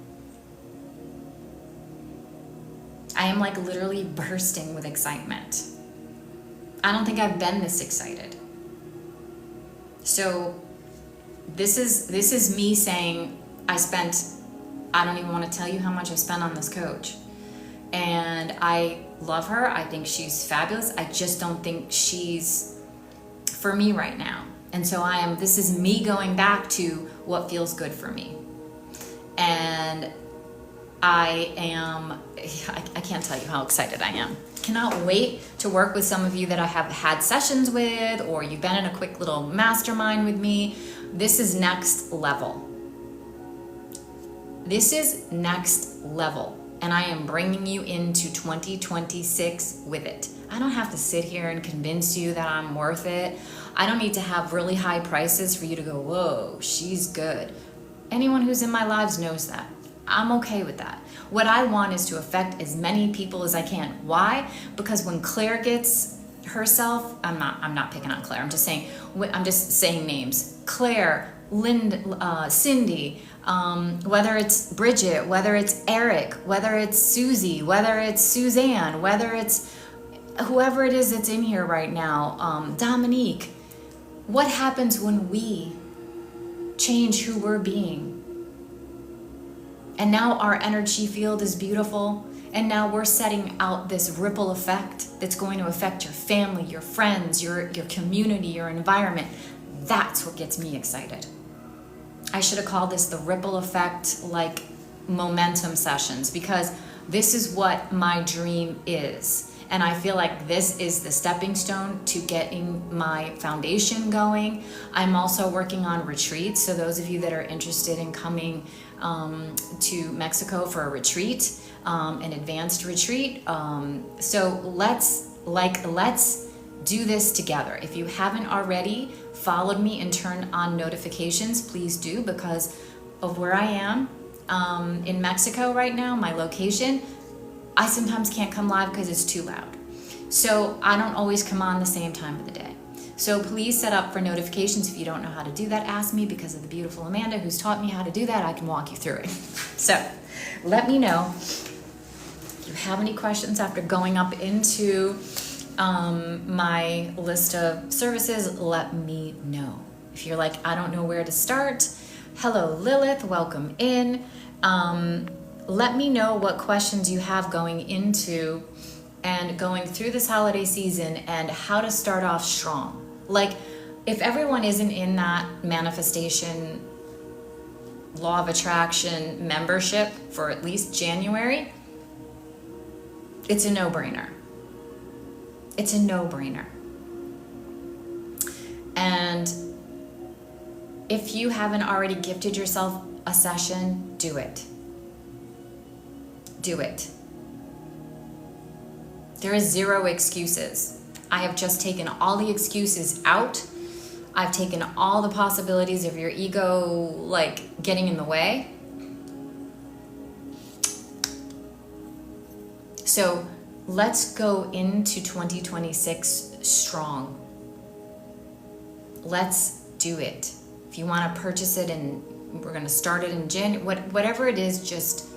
I am like literally bursting with excitement. I don't think I've been this excited. So this is me saying I don't even want to tell you how much I spent on this coach. And I love her. I think she's fabulous. I just don't think she's for me right now. And so this is me going back to what feels good for me. And I can't tell you how excited I am. Cannot wait to work with some of you that I have had sessions with, or you've been in a quick little mastermind with me. This is next level. This is next level. And I am bringing you into 2026 with it. I don't have to sit here and convince you that I'm worth it. I don't need to have really high prices for you to go, whoa, she's good. Anyone who's in my lives knows that. I'm okay with that. What I want is to affect as many people as I can. Why? Because when Claire gets herself, I'm not picking on Claire. I'm just saying names. Claire, Cindy, whether it's Bridget, whether it's Eric, whether it's Susie, whether it's Suzanne, whether it's whoever it is that's in here right now, Dominique. What happens when we change who we're being? And now our energy field is beautiful. And now we're setting out this ripple effect that's going to affect your family, your friends, your community, your environment. That's what gets me excited. I should have called this the ripple effect, like momentum sessions, because this is what my dream is. And I feel like this is the stepping stone to getting my foundation going. I'm also working on retreats. So those of you that are interested in coming to Mexico for a retreat, an advanced retreat. So let's do this together. If you haven't already followed me and turned on notifications, please do, because of where I am in Mexico right now, my location. I sometimes can't come live because it's too loud. So I don't always come on the same time of the day. So please set up for notifications. If you don't know how to do that, ask me, because of the beautiful Amanda who's taught me how to do that. I can walk you through it. So let me know if you have any questions after going up into my list of services. Let me know. If you're like, I don't know where to start. Hello, Lilith. Welcome in. Let me know what questions you have going into and going through this holiday season, and how to start off strong. Like, if everyone isn't in that manifestation, law of attraction membership for at least January, it's a no-brainer. It's a no-brainer. And if you haven't already gifted yourself a session, do it. Do it. There is zero excuses. I have just taken all the excuses out. I've taken all the possibilities of your ego, like, getting in the way. So let's go into 2026 strong. Let's do it. If you want to purchase it, and we're going to start it in January, whatever it is, just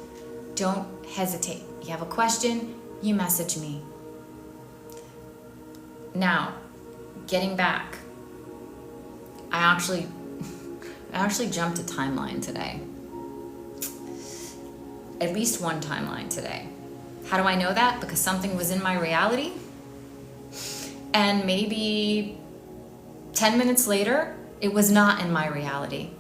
don't hesitate. You have a question, you message me. Now, getting back, I actually jumped a timeline today. At least one timeline today. How do I know that? Because something was in my reality, and maybe 10 minutes later, it was not in my reality.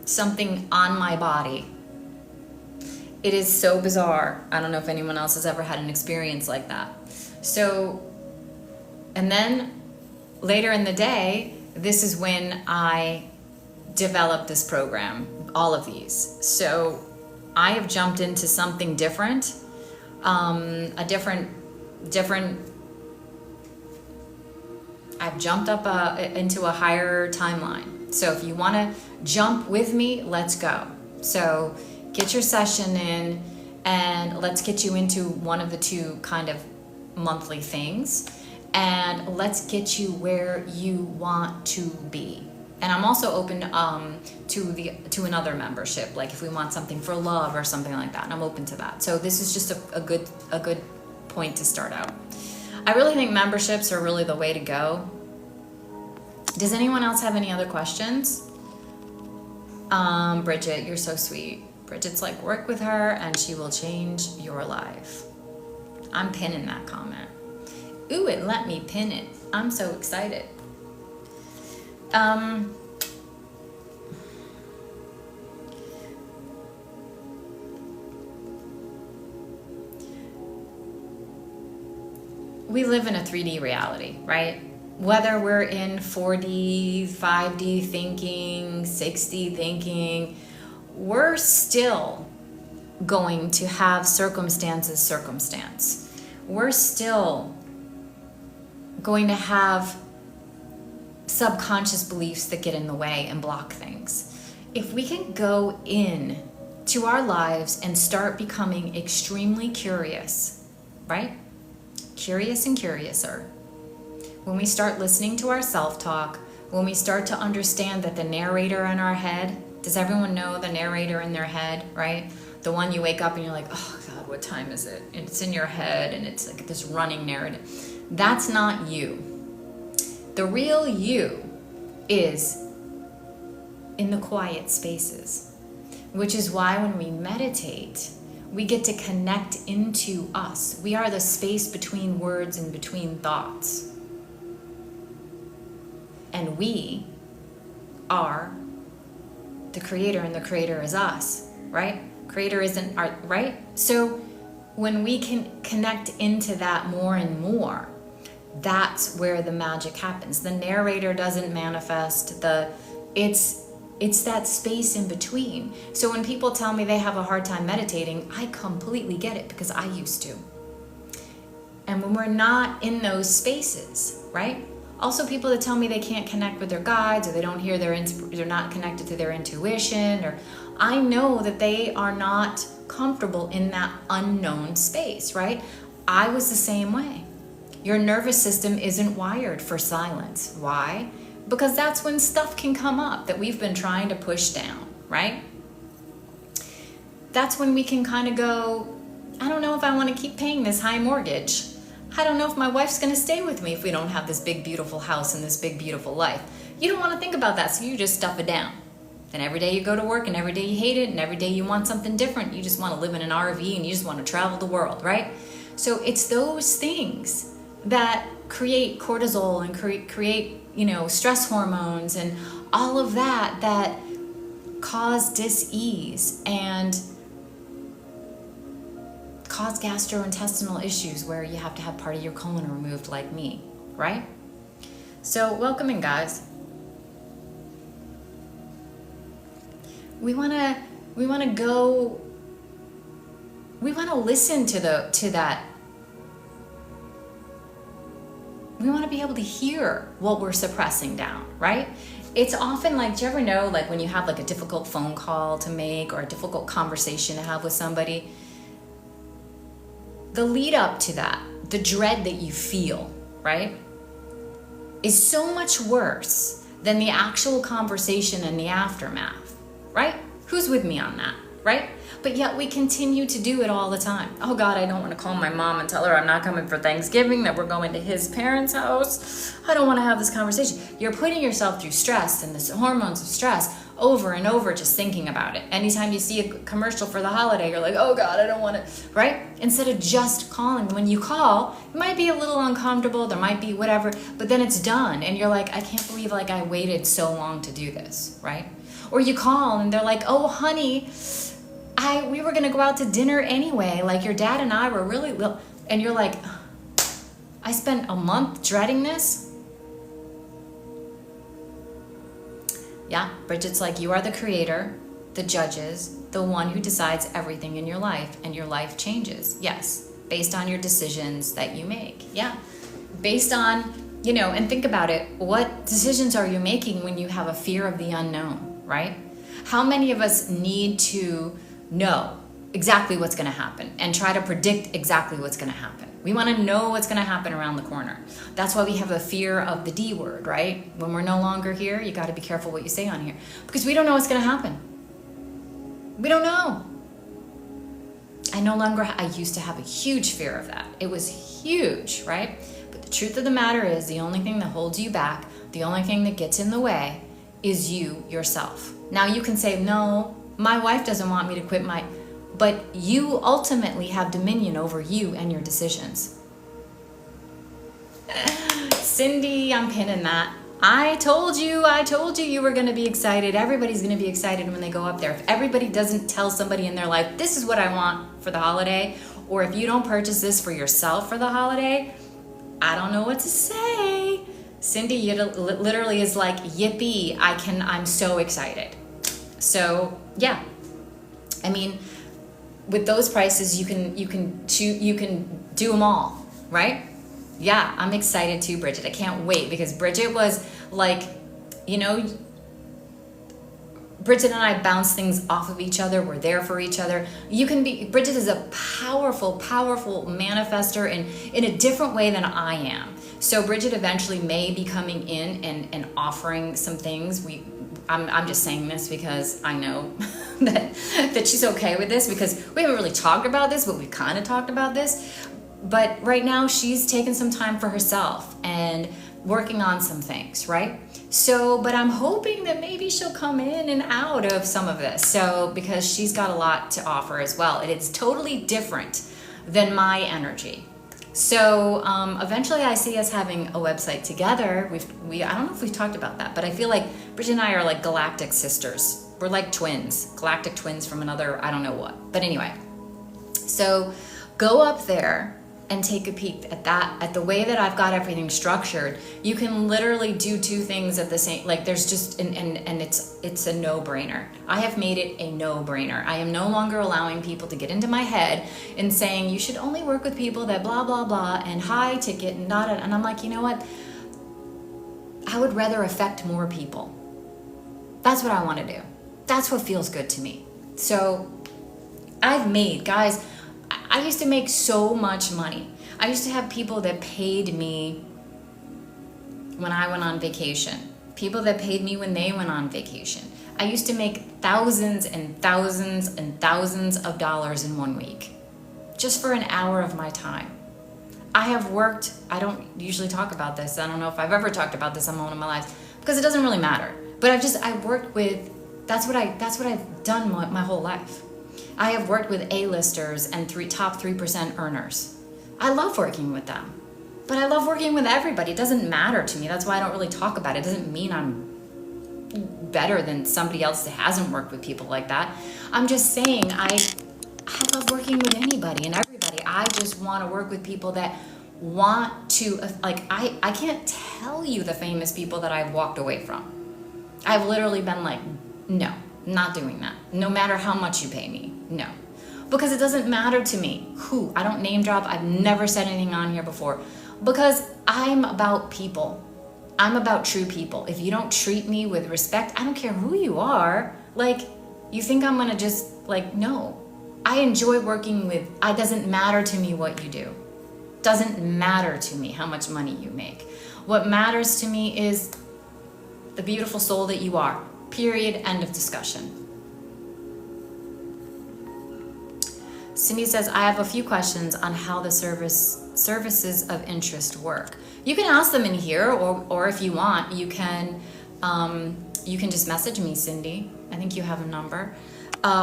Something on my body. It is so bizarre. I don't know if anyone else has ever had an experience like that. So, and then later in the day, this is when I developed this program, all of these. So I have jumped into something different, I've jumped up into a higher timeline. So if you want to jump with me, let's go. So get your session in, and let's get you into one of the two kind of monthly things, and let's get you where you want to be. And I'm also open to another membership, like if we want something for love or something like that, and I'm open to that. So this is just a good point to start out. I really think memberships are really the way to go. Does anyone else have any other questions? Bridget, you're so sweet. Bridget's like, work with her and she will change your life. I'm pinning that comment. Ooh, it let me pin it. I'm so excited. We live in a 3D reality, right? Whether we're in 4D, 5D thinking, 6D thinking, we're still going to have circumstance. We're still going to have subconscious beliefs that get in the way and block things. If we can go in to our lives and start becoming extremely curious, right? Curious and curiouser. When we start listening to our self-talk, when we start to understand that the narrator in our head, does everyone know the narrator in their head, right? The one you wake up and you're like, oh God, what time is it? And it's in your head and it's like this running narrative. That's not you. The real you is in the quiet spaces, which is why when we meditate, we get to connect into us. We are the space between words and between thoughts. And we are the creator, and the creator is us, right? Creator isn't our, right? So when we can connect into that more and more, that's where the magic happens. The narrator doesn't manifest, it's that space in between. So when people tell me they have a hard time meditating, I completely get it because I used to. And when we're not in those spaces, right? Also, people that tell me they can't connect with their guides, or they don't hear they're not connected to their intuition, or I know that they are not comfortable in that unknown space, right? I was the same way. Your nervous system isn't wired for silence. Why? Because that's when stuff can come up that we've been trying to push down, right? That's when we can kind of go, I don't know if I want to keep paying this high mortgage. I don't know if my wife's going to stay with me if we don't have this big, beautiful house and this big, beautiful life. You don't want to think about that, so you just stuff it down. Then every day you go to work, and every day you hate it, and every day you want something different. You just want to live in an RV, and you just want to travel the world, right? So it's those things that create cortisol and create stress hormones and all of that cause dis-ease and cause gastrointestinal issues where you have to have part of your colon removed, like me, right? So welcome in, guys. We want to listen to that. We want to be able to hear what we're suppressing down, right? It's often like, do you ever know, like when you have like a difficult phone call to make or a difficult conversation to have with somebody, the lead up to that, the dread that you feel, right, is so much worse than the actual conversation and the aftermath, right? Who's with me on that? right? But yet we continue to do it all the time. Oh God, I don't want to call my mom and tell her I'm not coming for Thanksgiving, that we're going to his parents' house. I don't want to have this conversation. You're putting yourself through stress and the hormones of stress over and over just thinking about it. Anytime you see a commercial for the holiday, you're like, oh God, I don't want to, right? Instead of just calling. When you call, it might be a little uncomfortable, there might be whatever, but then it's done. And you're like, I can't believe like I waited so long to do this, right? Or you call and they're like, oh honey, we were gonna go out to dinner anyway. Like your dad and I were really, and you're like, I spent a month dreading this. Yeah, Bridget's like, you are the creator, the judges, the one who decides everything in your life, and your life changes. Yes, based on your decisions that you make. Yeah, based on, and think about it. What decisions are you making when you have a fear of the unknown, right? How many of us need to know exactly what's going to happen and try to predict exactly what's going to happen? We want to know what's going to happen around the corner. That's why we have a fear of the D word, right? When we're no longer here, you got to be careful what you say on here, because we don't know what's going to happen. We don't know. I used to have a huge fear of that. It was huge, right? But the truth of the matter is, the only thing that holds you back, the only thing that gets in the way is you yourself. Now you can say, no, my wife doesn't want me to quit but you ultimately have dominion over you and your decisions. Cindy, I'm pinning that. I told you you were going to be excited. Everybody's going to be excited when they go up there. If everybody doesn't tell somebody in their life, this is what I want for the holiday, or if you don't purchase this for yourself for the holiday, I don't know what to say. Cindy literally is like, yippee, I'm so excited. So yeah, I mean, with those prices, you can do them all, right? Yeah, I'm excited too, Bridget. I can't wait, because Bridget was like, Bridget and I bounce things off of each other. We're there for each other. Bridget is a powerful, powerful manifester in a different way than I am. So Bridget eventually may be coming in and offering some things. I'm just saying this because I know that she's okay with this, because we haven't really talked about this, but we've kind of talked about this. But right now she's taken some time for herself and working on some things, right? So, but I'm hoping that maybe she'll come in and out of some of this. So, because she's got a lot to offer as well. And it's totally different than my energy. So eventually I see us having a website together. I don't know if we've talked about that, but I feel like Bridget and I are like galactic sisters. We're like twins, galactic twins from another, I don't know what. But anyway, so go up there and take a peek at the way that I've got everything structured. You can literally do two things at the same, like there's just, and it's a no-brainer. I have made it a no-brainer. I am no longer allowing people to get into my head and saying, you should only work with people that blah, blah, blah, and high ticket and not, and I'm like, you know what? I would rather affect more people. That's what I want to do. That's what feels good to me. So guys, I used to make so much money. I used to have people that paid me when I went on vacation. People that paid me when they went on vacation. I used to make thousands and thousands and thousands of dollars in 1 week, just for an hour of my time. I have worked, I don't usually talk about this. I don't know if I've ever talked about this on one of my lives, because it doesn't really matter. But I've worked with, that's what I've done my whole life. I have worked with A-listers and top 3% earners. I love working with them, but I love working with everybody. It doesn't matter to me. That's why I don't really talk about it. It doesn't mean I'm better than somebody else that hasn't worked with people like that. I'm just saying I love working with anybody and everybody. I just want to work with people that want to, like, I can't tell you the famous people that I've walked away from. I've literally been like, no. Not doing that. No matter how much you pay me. No. Because it doesn't matter to me who. I don't name drop. I've never said anything on here before. Because I'm about people. I'm about true people. If you don't treat me with respect, I don't care who you are. Like, you think I'm gonna just, like, no. I enjoy working with, it doesn't matter to me what you do. Doesn't matter to me how much money you make. What matters to me is the beautiful soul that you are. Period. End of discussion. Cindy says, I have a few questions on how the services of interest work. You can ask them in here, or if you want, you can just message me, Cindy. I think you have a number.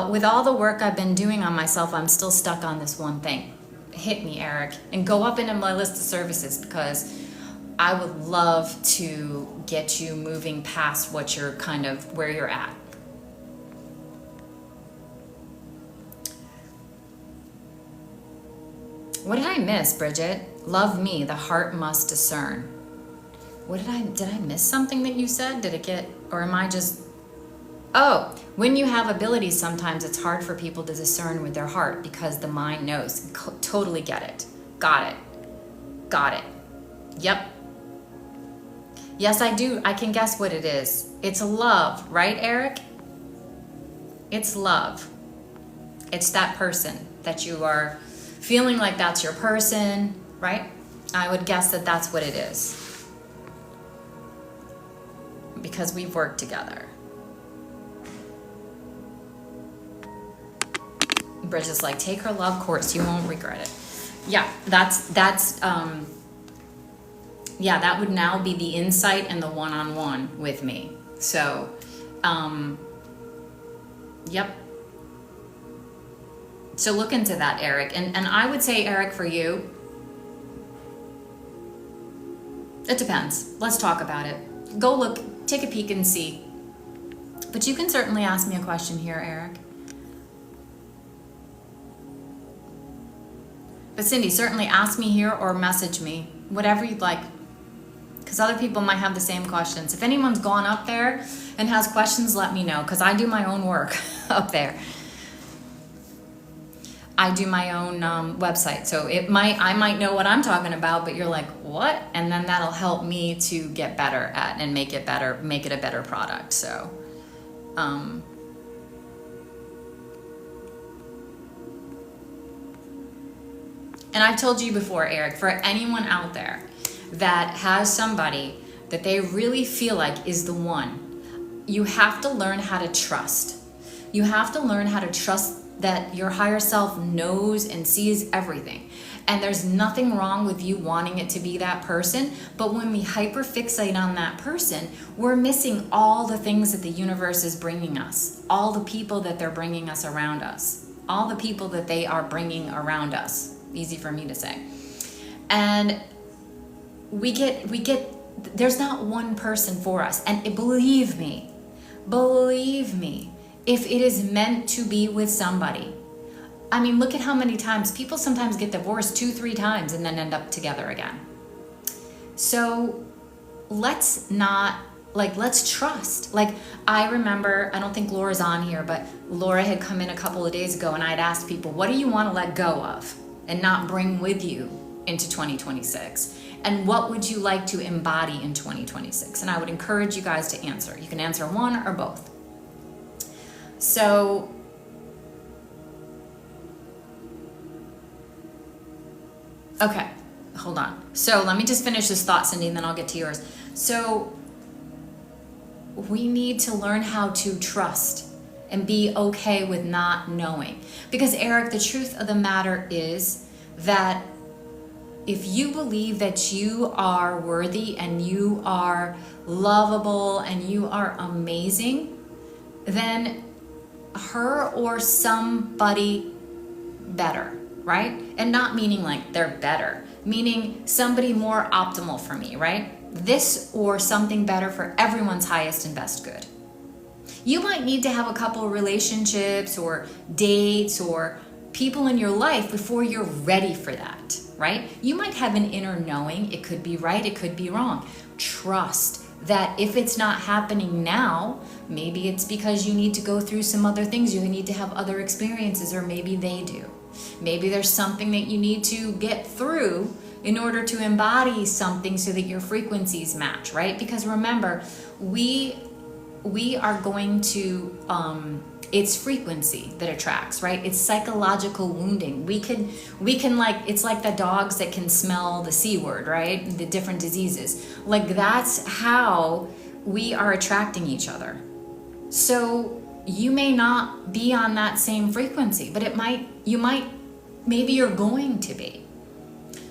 With all the work I've been doing on myself, I'm still stuck on this one thing. Hit me, Eric, and go up into my list of services, because I would love to get you moving past what you're kind of where you're at. What did I miss, Bridget? Love me, the heart must discern. What did I miss something that you said? Did it get, or am I just, oh, when you have abilities, sometimes it's hard for people to discern with their heart because the mind knows. Totally get it. Got it. Yep. Yes, I do. I can guess what it is. It's love, right, Eric? It's love. It's that person that you are feeling like that's your person, right? I would guess that that's what it is. Because we've worked together. Bridget's like, take her love course, you won't regret it. Yeah, yeah, that would now be the insight and the one-on-one with me. So, yep. So look into that, Eric. And I would say, Eric, for you, it depends. Let's talk about it. Go look, take a peek and see. But you can certainly ask me a question here, Eric. But Cindy, certainly ask me here or message me, whatever you'd like. Because other people might have the same questions. If anyone's gone up there and has questions, let me know, because I do my own work up there. I do my own website, so I might know what I'm talking about, but you're like, what? And then that'll help me to get better at and make it a better product. So, and I've told you before, Eric, for anyone out there that has somebody that they really feel like is the one, you have to learn how to trust. You have to learn how to trust that your higher self knows and sees everything. And there's nothing wrong with you wanting it to be that person, but when we hyperfixate on that person, we're missing all the things that the universe is bringing us, all the people that they're bringing us around us, all the people that they are bringing around us. Easy for me to say. And we get there's not one person for us. And believe me, if it is meant to be with somebody, I mean, look at how many times people sometimes get divorced 2-3 times and then end up together again. So let's trust. Like, I remember, I don't think Laura's on here, but Laura had come in a couple of days ago and I'd asked people, what do you want to let go of and not bring with you into 2026? And what would you like to embody in 2026? And I would encourage you guys to answer. You can answer one or both. So, okay, hold on. So let me just finish this thought, Cindy, and then I'll get to yours. So we need to learn how to trust and be okay with not knowing. Because Eric, the truth of the matter is that if you believe that you are worthy and you are lovable and you are amazing, then her or somebody better, right? And not meaning like they're better, meaning somebody more optimal for me, right? This or something better for everyone's highest and best good. You might need to have a couple of relationships or dates or people in your life before you're ready for that, right? You might have an inner knowing. It could be right, it could be wrong. Trust that if it's not happening now, maybe it's because you need to go through some other things. You need to have other experiences, or maybe they do. Maybe there's something that you need to get through in order to embody something so that your frequencies match, right? Because remember, we are going to, it's frequency that attracts, right? It's psychological wounding. We can like, it's like the dogs that can smell the C word, right? The different diseases. Like, that's how we are attracting each other. So you may not be on that same frequency, but you might maybe you're going to be.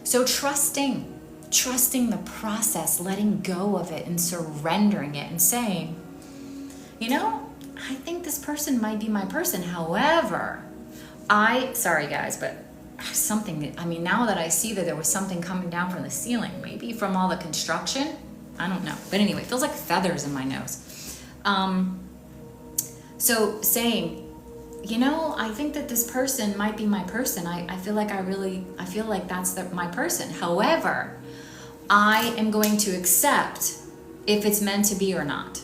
So trusting the process, letting go of it and surrendering it and saying, I think this person might be my person. However, sorry guys, but now that I see that there was something coming down from the ceiling, maybe from all the construction, I don't know. But anyway, it feels like feathers in my nose. So saying, I think that this person might be my person. I feel like that's my person. However, I am going to accept if it's meant to be or not.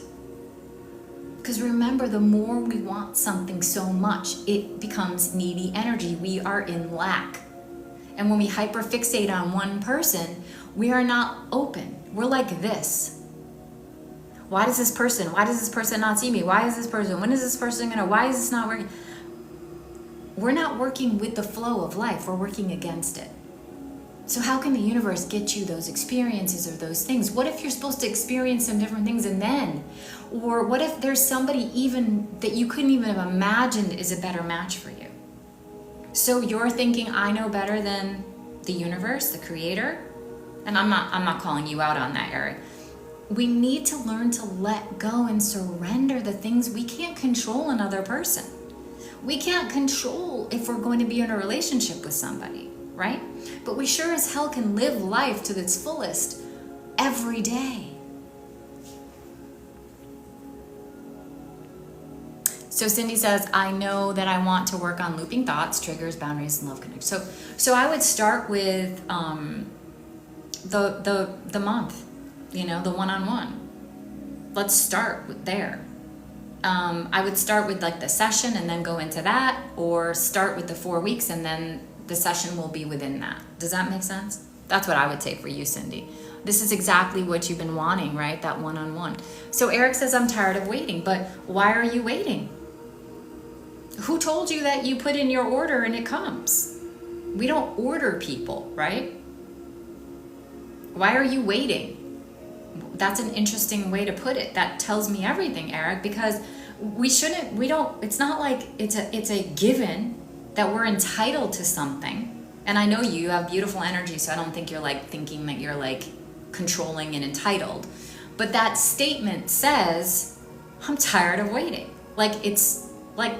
Because remember, the more we want something so much, it becomes needy energy. We are in lack. And when we hyperfixate on one person, we are not open. We're like this. Why does this person not see me? Why is this person? When is this person why is this not working? We're not working with the flow of life. We're working against it. So how can the universe get you those experiences or those things? What if you're supposed to experience some different things and then? Or what if there's somebody even that you couldn't even have imagined is a better match for you? So you're thinking, I know better than the universe, the creator? And I'm not calling you out on that, Eric. We need to learn to let go and surrender the things we can't control another person. We can't control if we're going to be in a relationship with somebody, right? But we sure as hell can live life to its fullest every day. So Cindy says, I know that I want to work on looping thoughts, triggers, boundaries, and love connection. So I would start with the month, the one-on-one. Let's start with there. I would start with like the session and then go into that, or start with the 4 weeks and then the session will be within that. Does that make sense? That's what I would say for you, Cindy. This is exactly what you've been wanting, right? That one-on-one. So Eric says, I'm tired of waiting, but why are you waiting? Who told you that you put in your order and it comes? We don't order people, right? Why are you waiting? That's an interesting way to put it. That tells me everything, Eric, because it's not like it's a given that we're entitled to something. And I know you have beautiful energy, so I don't think you're like thinking that you're like controlling and entitled. But that statement says, I'm tired of waiting. Like it's like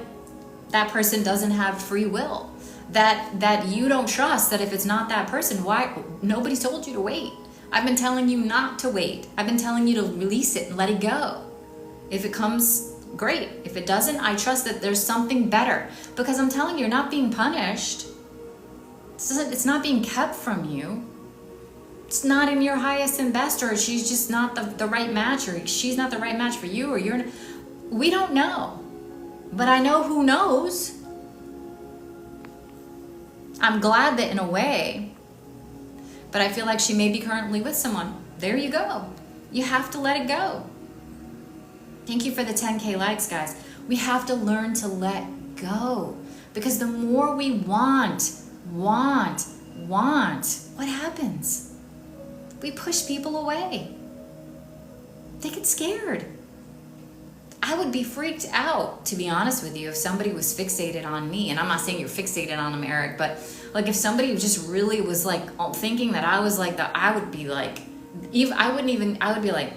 that person doesn't have free will. That you don't trust that if it's not that person, why nobody's told you to wait. I've been telling you not to wait. I've been telling you to release it and let it go. If it comes, great. If it doesn't, I trust that there's something better. Because I'm telling you, you're not being punished. It's not being kept from you. It's not in your highest and best, or she's just not the right match, or she's not the right match for you, or you're... We don't know. But I know who knows. I'm glad that in a way, but I feel like she may be currently with someone. There you go. You have to let it go. Thank you for the 10K likes, guys. We have to learn to let go. Because the more we want, what happens? We push people away. They get scared. I would be freaked out, to be honest with you, if somebody was fixated on me. And I'm not saying you're fixated on them, Eric, but like if somebody just really was like thinking that I was like that, I would be like, I would be like,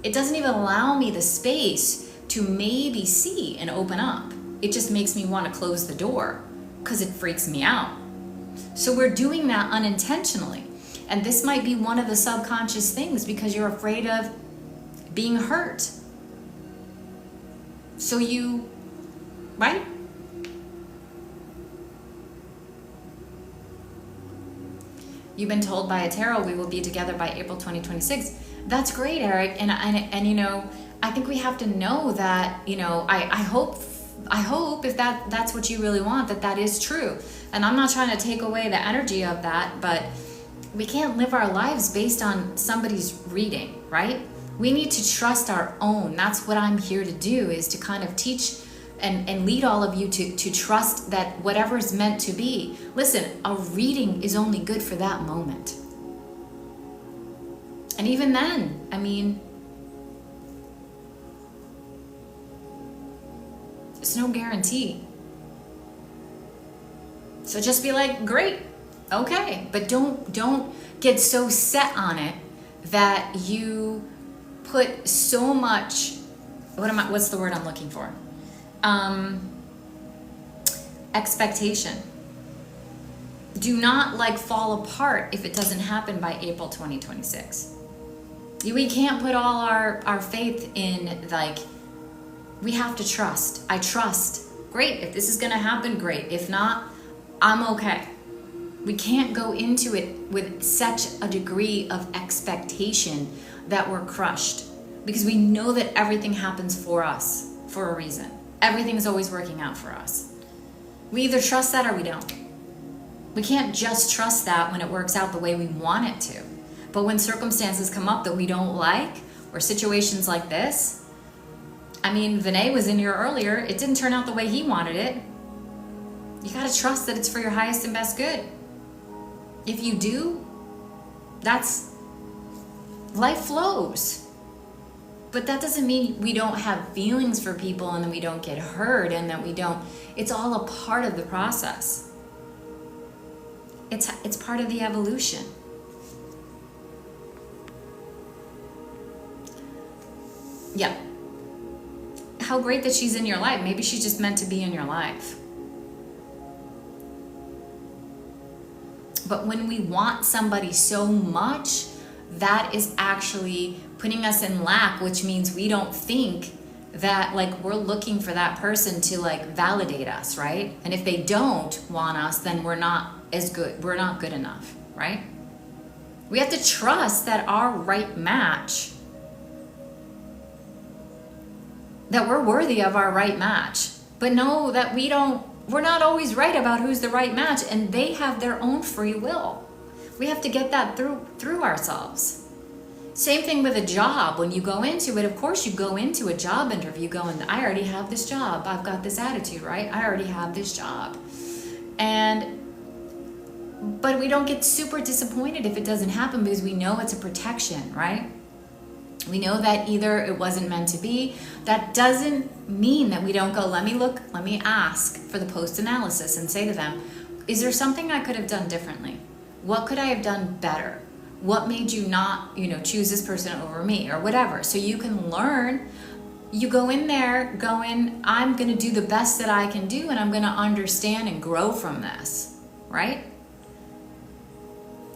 it doesn't even allow me the space to maybe see and open up. It just makes me want to close the door because it freaks me out. So we're doing that unintentionally. And this might be one of the subconscious things because you're afraid of being hurt. So you, right? You've been told by a tarot we will be together by April 2026. That's great, Eric. And you know, I think we have to know that, you know, I hope if that's what you really want, that is true. And I'm not trying to take away the energy of that, but we can't live our lives based on somebody's reading, right? We need to trust our own. That's what I'm here to do, is to kind of teach and lead all of you to trust that whatever is meant to be. Listen, a reading is only good for that moment. And even then, I mean, it's no guarantee. So So just be like, great, okay, but don't get so set on it that you put so much, what's the word I'm looking for? Expectation. Do not like fall apart if it doesn't happen by April 2026. We can't put all our faith in, like, we have to trust. I trust. Great, if this is gonna happen, great. If not, I'm okay. We can't go into it with such a degree of expectation that we're crushed, because we know that everything happens for us for a reason. Everything's always working out for us. We either trust that or we don't. We can't just trust that when it works out the way we want it to. But when circumstances come up that we don't like, or situations like this, I mean, Vinay was in here earlier. It didn't turn out the way he wanted it. You gotta trust that it's for your highest and best good. If you do, life flows. But that doesn't mean we don't have feelings for people and that we don't get hurt and that we don't, it's all a part of the process. It's part of the evolution. Yeah. How great that she's in your life. Maybe she's just meant to be in your life. But when we want somebody so much, that is actually putting us in lack, which means we don't think that, like, we're looking for that person to, like, validate us, right? And if they don't want us, then we're not as good. We're not good enough, right? We have to trust that our right match, that we're worthy of our right match, but know that we're not always right about who's the right match, and they have their own free will. We have to get that through ourselves. Same thing with a job. When you go into it, of course you go into a job interview going, I already have this job. I've got this attitude, right? I already have this job. But we don't get super disappointed if it doesn't happen, because we know it's a protection, right? We know that either it wasn't meant to be. That doesn't mean that we don't go, let me ask for the post-analysis and say to them, is there something I could have done differently? What could I have done better? What made you not, choose this person over me, or whatever? So you can learn. You go in there going, I'm going to do the best that I can do, and I'm going to understand and grow from this, right?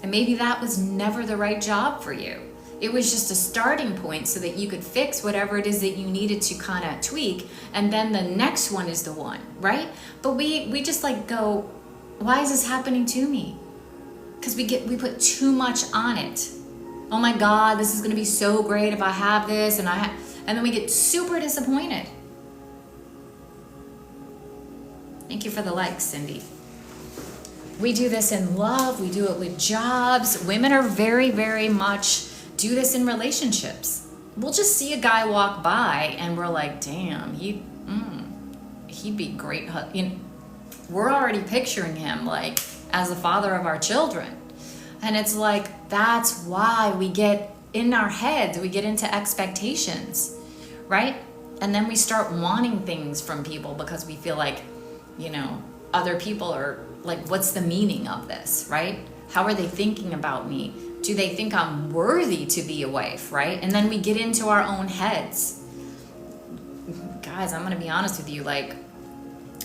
And maybe that was never the right job for you. It was just a starting point so that you could fix whatever it is that you needed to kind of tweak, and then the next one is the one, right? But we just like go, why is this happening to me? Because we put too much on it. Oh my God, this is going to be so great if I have this, and then we get super disappointed. Thank you for the likes, Cindy. We do this in love. We do it with jobs. Women are very, very much do this in relationships. We'll just see a guy walk by and we're like, damn, he'd be great. We're already picturing him like as the father of our children. And it's like, that's why we get in our heads, we get into expectations, right? And then we start wanting things from people because we feel like, other people are like, what's the meaning of this, right? How are they thinking about me? Do they think I'm worthy to be a wife, right? And then we get into our own heads. Guys, I'm going to be honest with you, like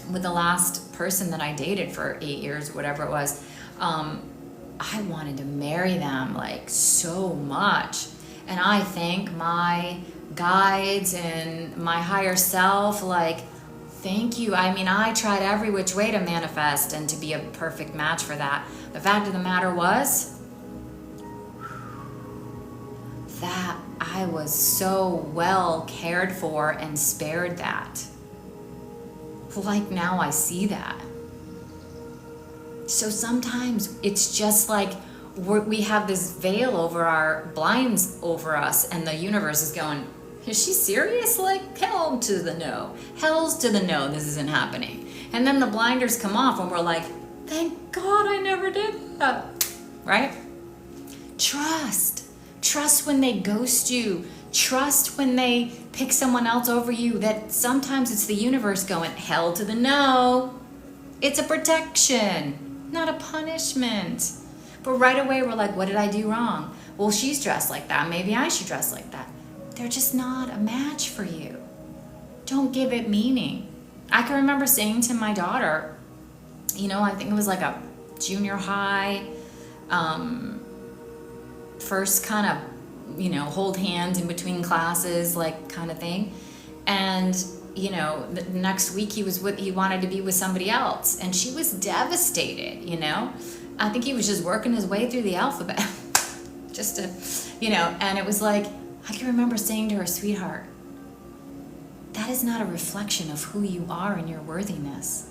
with the last person that I dated for 8 years, whatever it was, I wanted to marry them like so much. And I thank my guides and my higher self, like, thank you. I mean, I tried every which way to manifest and to be a perfect match for that. The fact of the matter was that I was so well cared for and spared that. Like now I see that. So sometimes it's just like we have this veil over our blinds over us, and the universe is going, is she serious? Like, hell to the no. Hell's to the no, this isn't happening. And then the blinders come off and we're like, thank God I never did that. Right? Trust. Trust when they ghost you. Trust when they pick someone else over you, that sometimes it's the universe going, hell to the no. It's a protection. not a punishment. But right away we're like, what did I do wrong? Well, she's dressed like that. Maybe I should dress like that. They're just not a match for you. Don't give it meaning. I can remember saying to my daughter, I think it was like a junior high, first kind of, hold hands in between classes, like kind of thing. And, the next week he wanted to be with somebody else. And she was devastated, I think he was just working his way through the alphabet. Just to, and it was like, I can remember saying to her, sweetheart, that is not a reflection of who you are and your worthiness.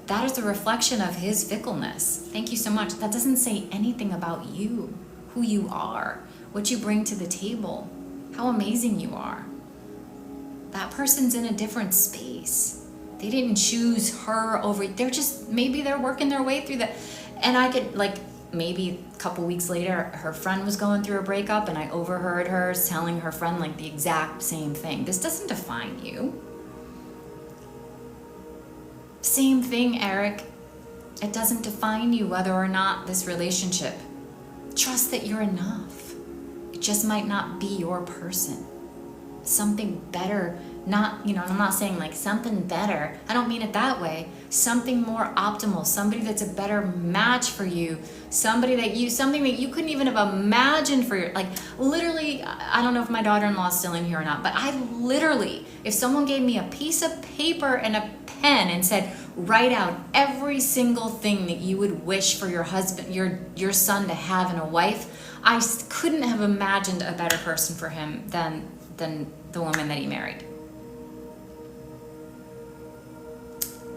That is a reflection of his fickleness. Thank you so much. That doesn't say anything about you, who you are, what you bring to the table, how amazing you are. That person's in a different space. They didn't choose her over, maybe they're working their way through that. And I could, maybe a couple weeks later, her friend was going through a breakup and I overheard her telling her friend the exact same thing. This doesn't define you. Same thing, Eric. It doesn't define you whether or not this relationship. Trust that you're enough. It just might not be your person. Something better, I'm not saying something better. I don't mean it that way. Something more optimal, somebody that's a better match for you, something that you couldn't even have imagined for your, literally, I don't know if my daughter-in-law is still in here or not, but I literally, if someone gave me a piece of paper and a pen and said, write out every single thing that you would wish for your husband, your son to have in a wife, I couldn't have imagined a better person for him than the woman that he married.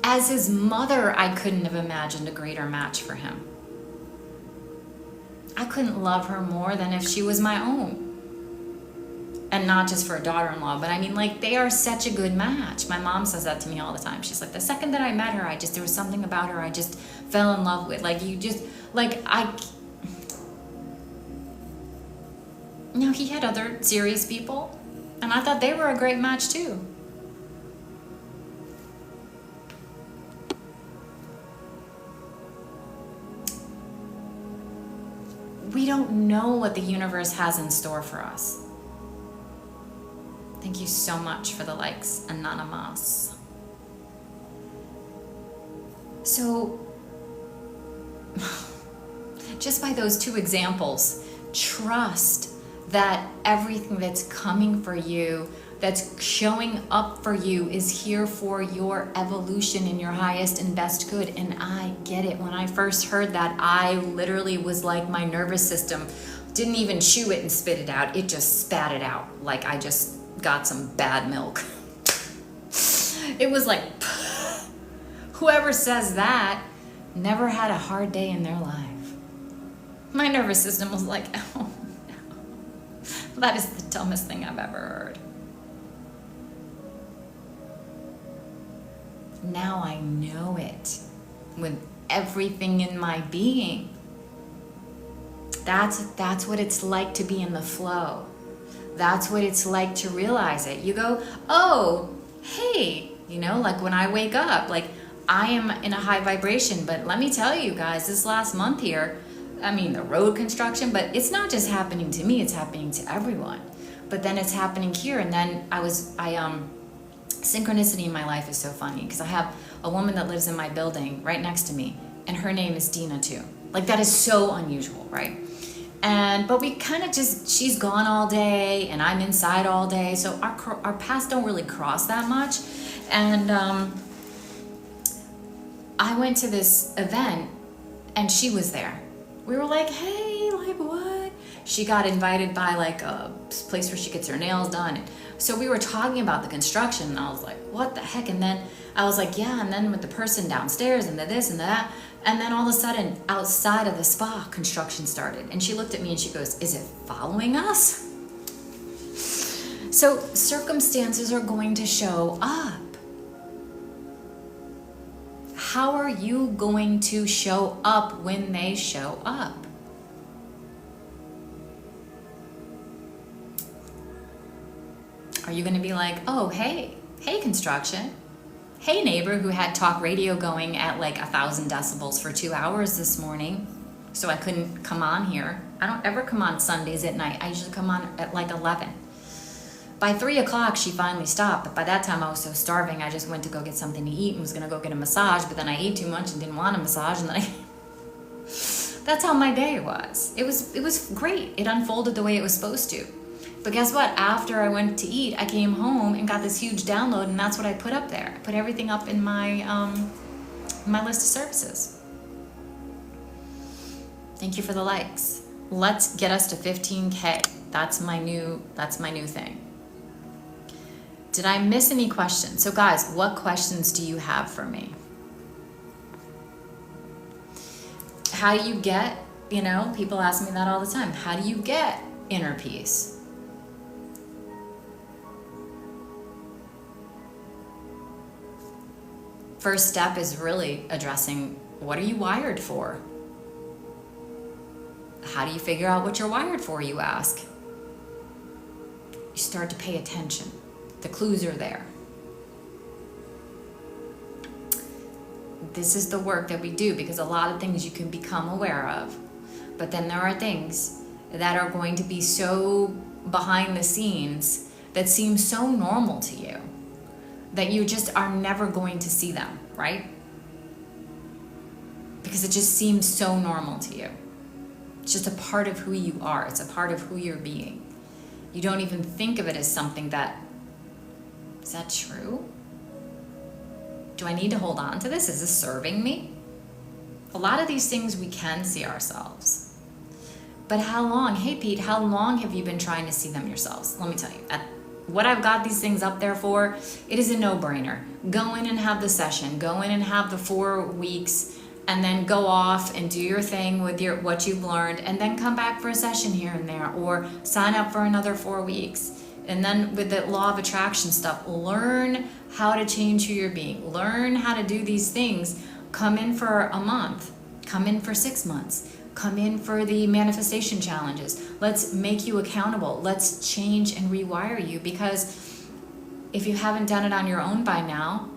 As his mother, I couldn't have imagined a greater match for him. I couldn't love her more than if she was my own. And not just for a daughter-in-law, but they are such a good match. My mom says that to me all the time. She's like, the second that I met her, there was something about her I just fell in love with. He had other serious people, and I thought they were a great match too. We don't know what the universe has in store for us. Thank you so much for the likes, Anonymous. So, just by those two examples, trust that everything that's coming for you, that's showing up for you, is here for your evolution in your highest and best good. And I get it. When I first heard that, I literally was like, my nervous system didn't even chew it and spit it out. It just spat it out like I just got some bad milk. It was like, whoever says that never had a hard day in their life. My nervous system was like, oh no, that is the dumbest thing I've ever heard. Now I know it with everything in my being. That's what it's like to be in the flow. That's what it's like to realize it. You go, oh, hey, when I wake up, I am in a high vibration, but let me tell you guys, this last month here, the road construction, but it's not just happening to me, it's happening to everyone. But then it's happening here, and then synchronicity in my life is so funny, because I have a woman that lives in my building right next to me, and her name is Dina too. That is so unusual, right? But we kind of she's gone all day and I'm inside all day, so our paths don't really cross that much. And I went to this event and she was there. We were like, hey, what? She got invited by a place where she gets her nails done. So we were talking about the construction, and I was like, what the heck? And then I was like, yeah, and then with the person downstairs and the this and the that. And then all of a sudden, outside of the spa, construction started. And she looked at me and she goes, is it following us? So circumstances are going to show up. How are you going to show up when they show up? Are you going to be like, oh, hey construction. Hey neighbor who had talk radio going at like 1,000 decibels for 2 hours this morning, so I couldn't come on here. I don't ever come on Sundays at night. I usually come on at like 11. By 3 o'clock, she finally stopped, but by that time I was so starving, I just went to go get something to eat and was gonna go get a massage, but then I ate too much and didn't want a massage, and then that's how my day was. It was great. It unfolded the way it was supposed to. But guess what? After I went to eat, I came home and got this huge download, and that's what I put up there. I put everything up in my my list of services. Thank you for the likes. Let's get us to 15K. That's my new thing. Did I miss any questions? So guys, what questions do you have for me? How do you get, people ask me that all the time. How do you get inner peace? First step is really addressing, what are you wired for? How do you figure out what you're wired for, you ask? You start to pay attention. The clues are there. This is the work that we do, because a lot of things you can become aware of, but then there are things that are going to be so behind the scenes that seem so normal to you that you just are never going to see them, right? Because it just seems so normal to you. It's just a part of who you are. It's a part of who you're being. You don't even think of it as something that, is that true? Do I need to hold on to this? Is this serving me? A lot of these things we can see ourselves. But how long? Hey Pete, how long have you been trying to see them yourselves? Let me tell you, what I've got these things up there for, it is a no-brainer. Go in and have the session. Go in and have the 4 weeks, and then go off and do your thing with what you've learned, and then come back for a session here and there, or sign up for another 4 weeks. And then with the law of attraction stuff, learn how to change who you're being. Learn how to do these things. Come in for a month. Come in for 6 months. Come in for the manifestation challenges. Let's make you accountable. Let's change and rewire you, because if you haven't done it on your own by now,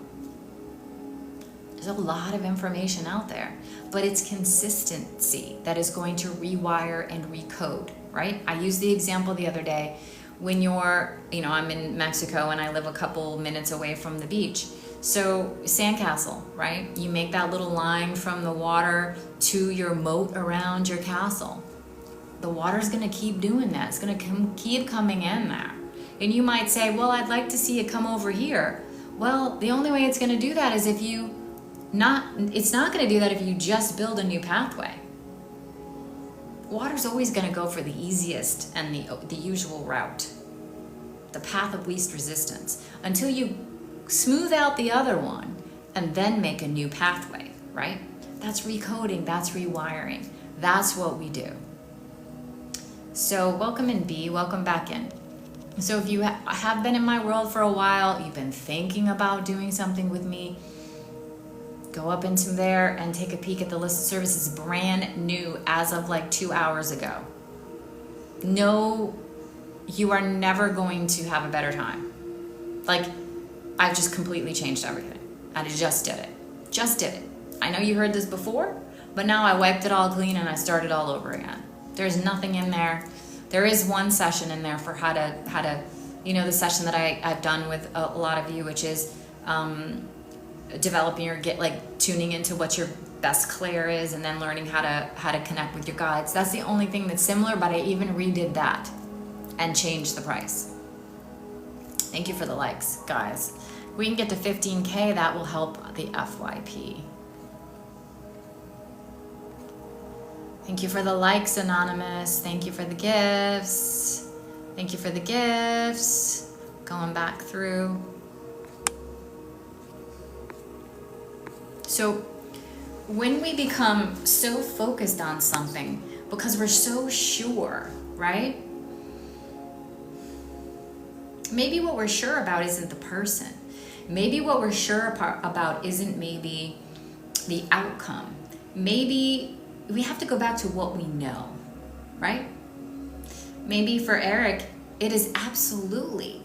there's a lot of information out there, but it's consistency that is going to rewire and recode, right? I used the example the other day. When you're, I'm in Mexico and I live a couple minutes away from the beach. So sandcastle, right? You make that little line from the water to your moat around your castle. The water's gonna keep doing that. It's gonna keep coming in there. And you might say, well, I'd like to see it come over here. Well, the only way it's gonna do that is it's not gonna do that if you just build a new pathway. Water's always gonna go for the easiest and the usual route, the path of least resistance, until you smooth out the other one and then make a new pathway, right? That's recoding, that's rewiring. That's what we do. So welcome in, B, welcome back in. So if you have been in my world for a while, you've been thinking about doing something with me, go up into there and take a peek at the list of services, brand new as of like 2 hours ago. No, you are never going to have a better time. Like, I've just completely changed everything. I just did it. Just did it. I know you heard this before, but now I wiped it all clean and I started all over again. There's nothing in there. There is one session in there for how to, the session that I've done with a lot of you, which is, developing or tuning into what your best clair is, and then learning how to connect with your guides. That's the only thing that's similar, but I even redid that and changed the price. Thank you for the likes, guys. If we can get to 15K, that will help the FYP. Thank you for the likes, Anonymous. Thank you for the gifts. Thank you for the gifts. Going back through. So when we become so focused on something because we're so sure, right? Maybe what we're sure about isn't the person. Maybe what we're sure about isn't maybe the outcome. Maybe we have to go back to what we know, right? Maybe for Eric, it is absolutely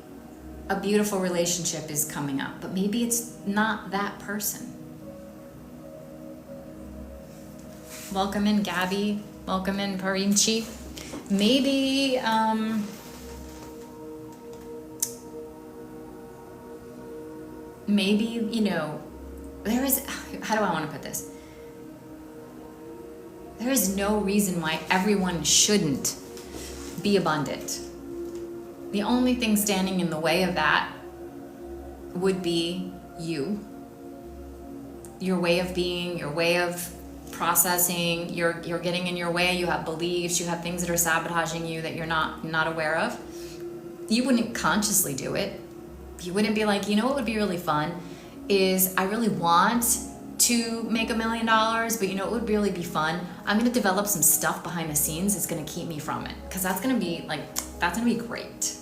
a beautiful relationship is coming up, but maybe it's not that person. Welcome in, Gabby. Welcome in, Parimchi. Maybe, there is, how do I want to put this? There is no reason why everyone shouldn't be abundant. The only thing standing in the way of that would be you. Your way of being, your way of processing, you're getting in your way, you have beliefs, you have things that are sabotaging you that you're not aware of. You wouldn't consciously do it. You wouldn't be like, you know what would be really fun is I really want to make $1 million, but you know what would really be fun? I'm gonna develop some stuff behind the scenes that's gonna keep me from it. Because that's gonna be great.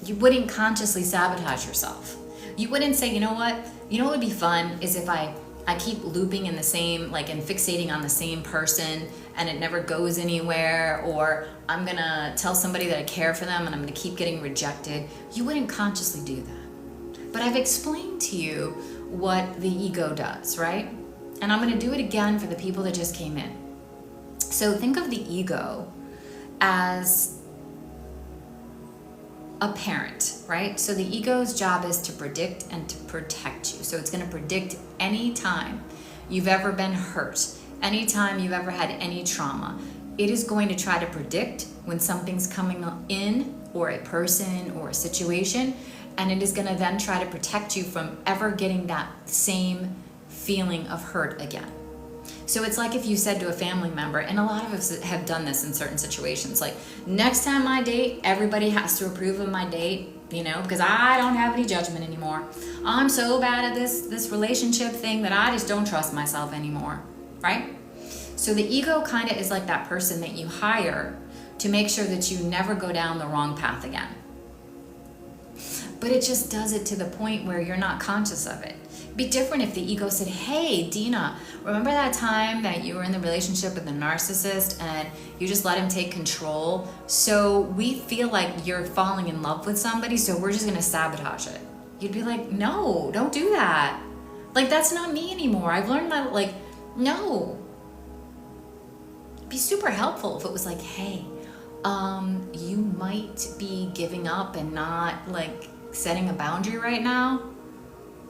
You wouldn't consciously sabotage yourself. You wouldn't say, you know what would be fun is if I keep looping in the same, and fixating on the same person and it never goes anywhere, or I'm gonna tell somebody that I care for them and I'm gonna keep getting rejected. You wouldn't consciously do that. But I've explained to you what the ego does, right? And I'm gonna do it again for the people that just came in. So think of the ego as a parent, right? So the ego's job is to predict and to protect you. So it's going to predict any time you've ever been hurt, any time you've ever had any trauma. It is going to try to predict when something's coming in, or a person or a situation, and it is going to then try to protect you from ever getting that same feeling of hurt again. So it's like if you said to a family member, and a lot of us have done this in certain situations, like, next time I date, everybody has to approve of my date, because I don't have any judgment anymore. I'm so bad at this relationship thing that I just don't trust myself anymore, right? So the ego kind of is like that person that you hire to make sure that you never go down the wrong path again. But it just does it to the point where you're not conscious of it. It'd be different if the ego said, hey, Dina, remember that time that you were in the relationship with a narcissist and you just let him take control? So we feel like you're falling in love with somebody, so we're just gonna sabotage it. You'd be like, no, don't do that. That's not me anymore. I've learned that, no. It'd be super helpful if it was like, hey, you might be giving up and not setting a boundary right now.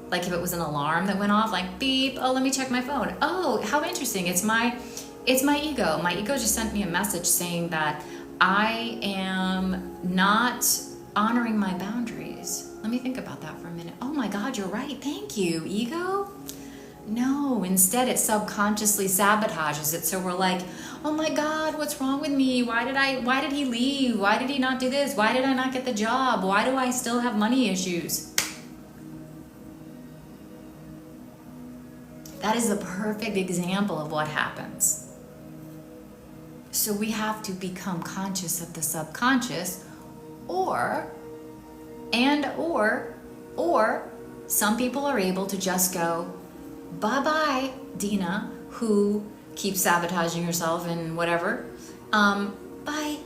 Like if it was an alarm that went off, beep, oh, let me check my phone. Oh, how interesting. It's my ego. My ego just sent me a message saying that I am not honoring my boundaries. Let me think about that for a minute. Oh my God, you're right. Thank you, ego. No, instead it subconsciously sabotages it. So we're like, oh my God, what's wrong with me? Why did he leave? Why did he not do this? Why did I not get the job? Why do I still have money issues? That is a perfect example of what happens. So we have to become conscious of the subconscious, or some people are able to just go, bye-bye, Dina, who keeps sabotaging herself and whatever. Bye.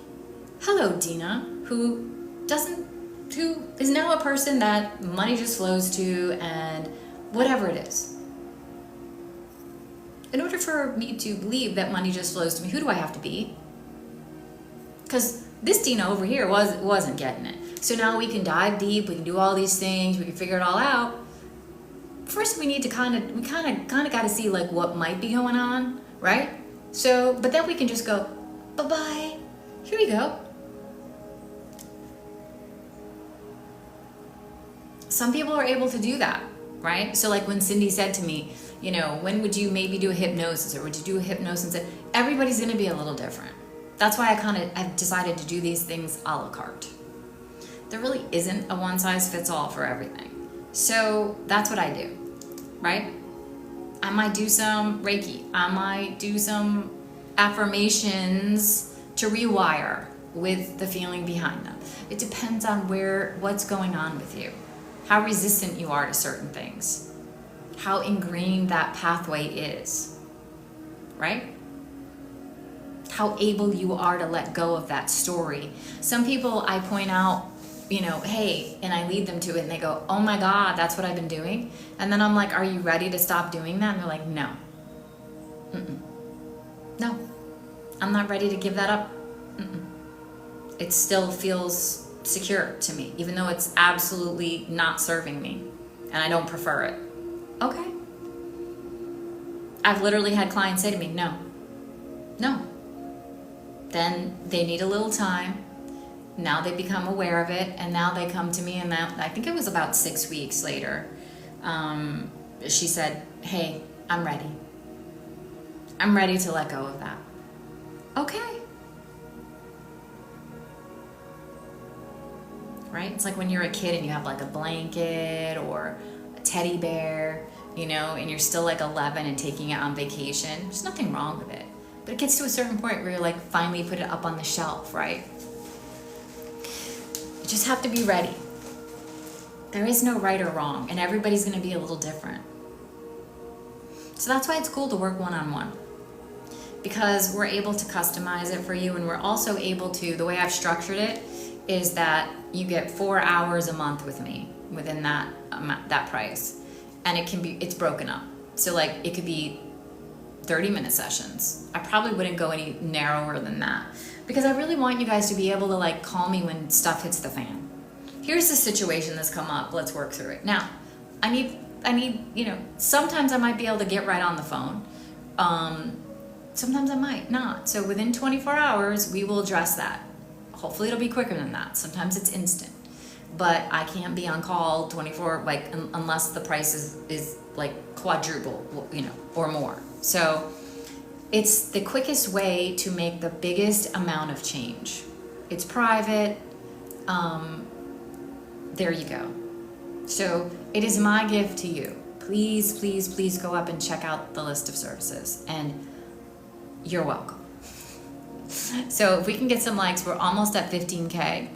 Hello, Dina, who is now a person that money just flows to and whatever it is. In order for me to believe that money just flows to me, who do I have to be? Because this Dina over here wasn't getting it. So now we can dive deep, we can do all these things, we can figure it all out. First we need to kind of got to see what might be going on, right? So, but then we can just go, bye-bye, here we go. Some people are able to do that, right? So when Cindy said to me, when would you maybe do a hypnosis, or would you do a hypnosis? Everybody's going to be a little different. That's why I've decided to do these things a la carte. There really isn't a one size fits all for everything. So that's what I do, right? I might do some Reiki. I might do some affirmations to rewire with the feeling behind them. It depends on what's going on with you, how resistant you are to certain things, how ingrained that pathway is, right? How able you are to let go of that story. Some people, I point out, hey, and I lead them to it and they go, oh my God, that's what I've been doing. And then I'm like, are you ready to stop doing that? And they're like, no. Mm-mm. No, I'm not ready to give that up. Mm-mm. It still feels secure to me, even though it's absolutely not serving me and I don't prefer it. Okay. I've literally had clients say to me, no. Then they need a little time. Now they become aware of it, and now they come to me, and I think it was about 6 weeks later, she said, hey, I'm ready. I'm ready to let go of that. Okay. Right? It's like when you're a kid and you have like a blanket or a teddy bear, and you're still like 11 and taking it on vacation. There's nothing wrong with it. But it gets to a certain point where you're like, finally put it up on the shelf, right? You just have to be ready. There is no right or wrong, and everybody's going to be a little different. So that's why it's cool to work one-on-one, because we're able to customize it for you, and we're also able to, the way I've structured it is that you get 4 hours a month with me within that price, and it's broken up. So like it could be 30-minute sessions. I probably wouldn't go any narrower than that, because I really want you guys to be able to like call me when stuff hits the fan. Here's the situation that's come up. Let's work through it. Now, I need, sometimes I might be able to get right on the phone. Sometimes I might not. So within 24 hours, we will address that. Hopefully it'll be quicker than that. Sometimes it's instant, but I can't be on call 24, unless the price is like quadruple, or more. So it's the quickest way to make the biggest amount of change. It's private. There you go. So it is my gift to you. Please, please, please go up and check out the list of services, and you're welcome. So if we can get some likes, we're almost at 15K.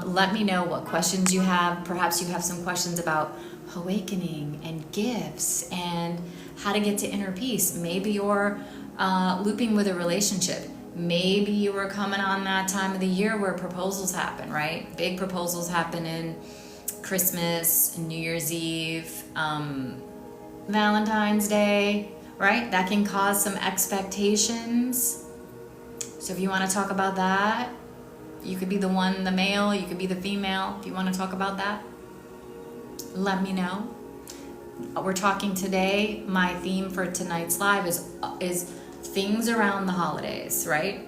Let me know what questions you have. Perhaps you have some questions about awakening and gifts and how to get to inner peace. Maybe you're looping with a relationship. Maybe you were coming on that time of the year where proposals happen, right? Big proposals happen in Christmas, New Year's Eve, Valentine's Day, right? That can cause some expectations. So if you want to talk about that, you could be the male, you could be the female. If you want to talk about that, let me know. We're talking today, my theme for tonight's live is things around the holidays, right?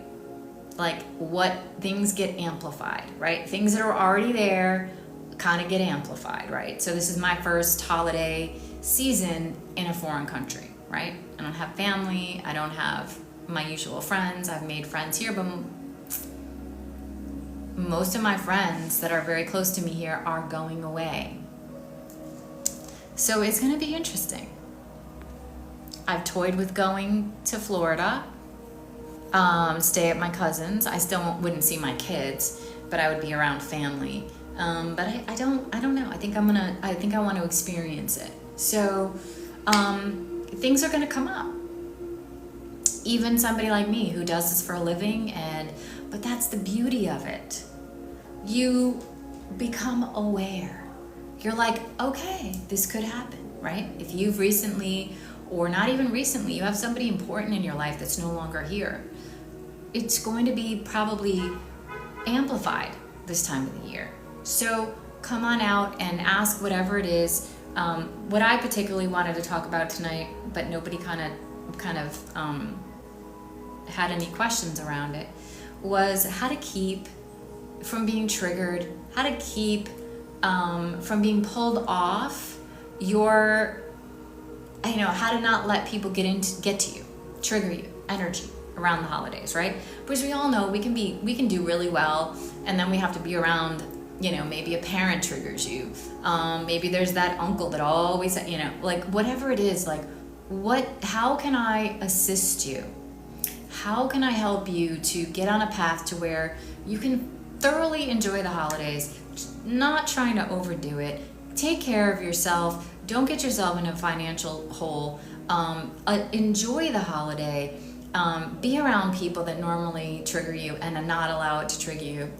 Like what things get amplified, right? Things that are already there kind of get amplified, right? So this is my first holiday season in a foreign country, right? I don't have family, I don't have my usual friends. I've made friends here, but most of my friends that are very close to me here are going away. So it's going to be interesting. I've toyed with going to Florida, stay at my cousin's. I still wouldn't see my kids, but I would be around family. But I don't know. I think I want to experience it. So things are going to come up. Even somebody like me who does this for a living, but that's the beauty of it. You become aware. You're like, okay, this could happen, right? If you've recently, or not even recently, you have somebody important in your life that's no longer here, it's going to be probably amplified this time of the year. So come on out and ask whatever it is. What I particularly wanted to talk about tonight, but nobody kind of had any questions around it, was how to keep from being triggered, how to keep from being pulled off your, how to not let people get to you, trigger you, energy around the holidays, right? Because we all know we can do really well, and then we have to be around, maybe a parent triggers you, maybe there's that uncle that always, like whatever it is, like how can I assist you? How can I help you to get on a path to where you can thoroughly enjoy the holidays, not trying to overdo it, take care of yourself, don't get yourself in a financial hole, enjoy the holiday, be around people that normally trigger you and not allow it to trigger you.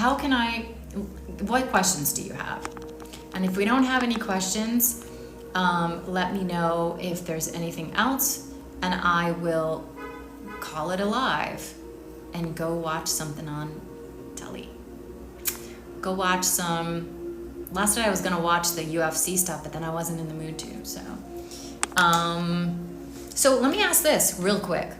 how can I, what questions do you have? And if we don't have any questions, let me know if there's anything else, and I will call it a live and go watch something on telly. Go watch some, last night I was gonna watch the UFC stuff, but then I wasn't in the mood to, so. So let me ask this real quick.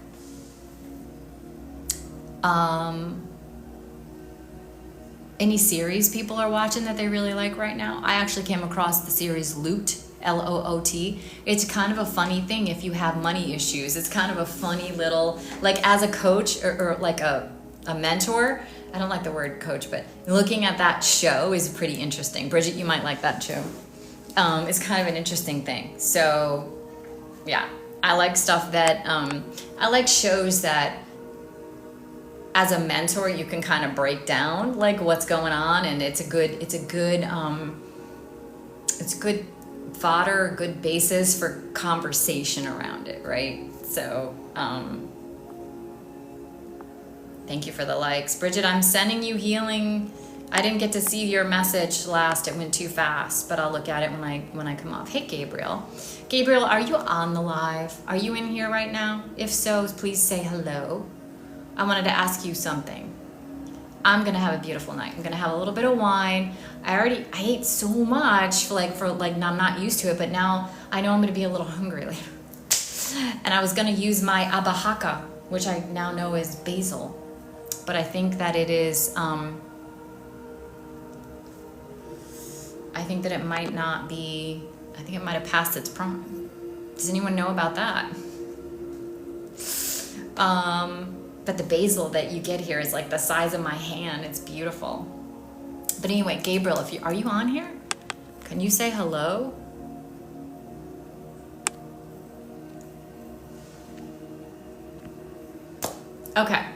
Any series people are watching that they really like right now? I actually came across the series Loot, L-O-O-T. It's kind of a funny thing if you have money issues. It's kind of a funny little, like as a coach or like a mentor, I don't like the word coach, but looking at that show is pretty interesting. Bridget, you might like that show. It's kind of an interesting thing. So yeah, I like stuff that, I like shows that as a mentor, you can kind of break down like what's going on, and it's good fodder, good basis for conversation around it, right? So, thank you for the likes. Bridget, I'm sending you healing. I didn't get to see your message last. It went too fast, but I'll look at it when I come off. Hey, Gabriel. Gabriel, are you on the live? Are you in here right now? If so, please say hello. I wanted to ask you something. I'm gonna have a beautiful night. I'm gonna have a little bit of wine. I ate so much for I'm not used to it, but now I know I'm gonna be a little hungry later. And I was gonna use my abahaca, which I now know is basil, but I think that it is, I think that it might not be, I think it might have passed its prime. Does anyone know about that? But the basil that you get here is like the size of my hand. It's beautiful. But anyway, Gabriel, are you on here? Can you say hello? Okay,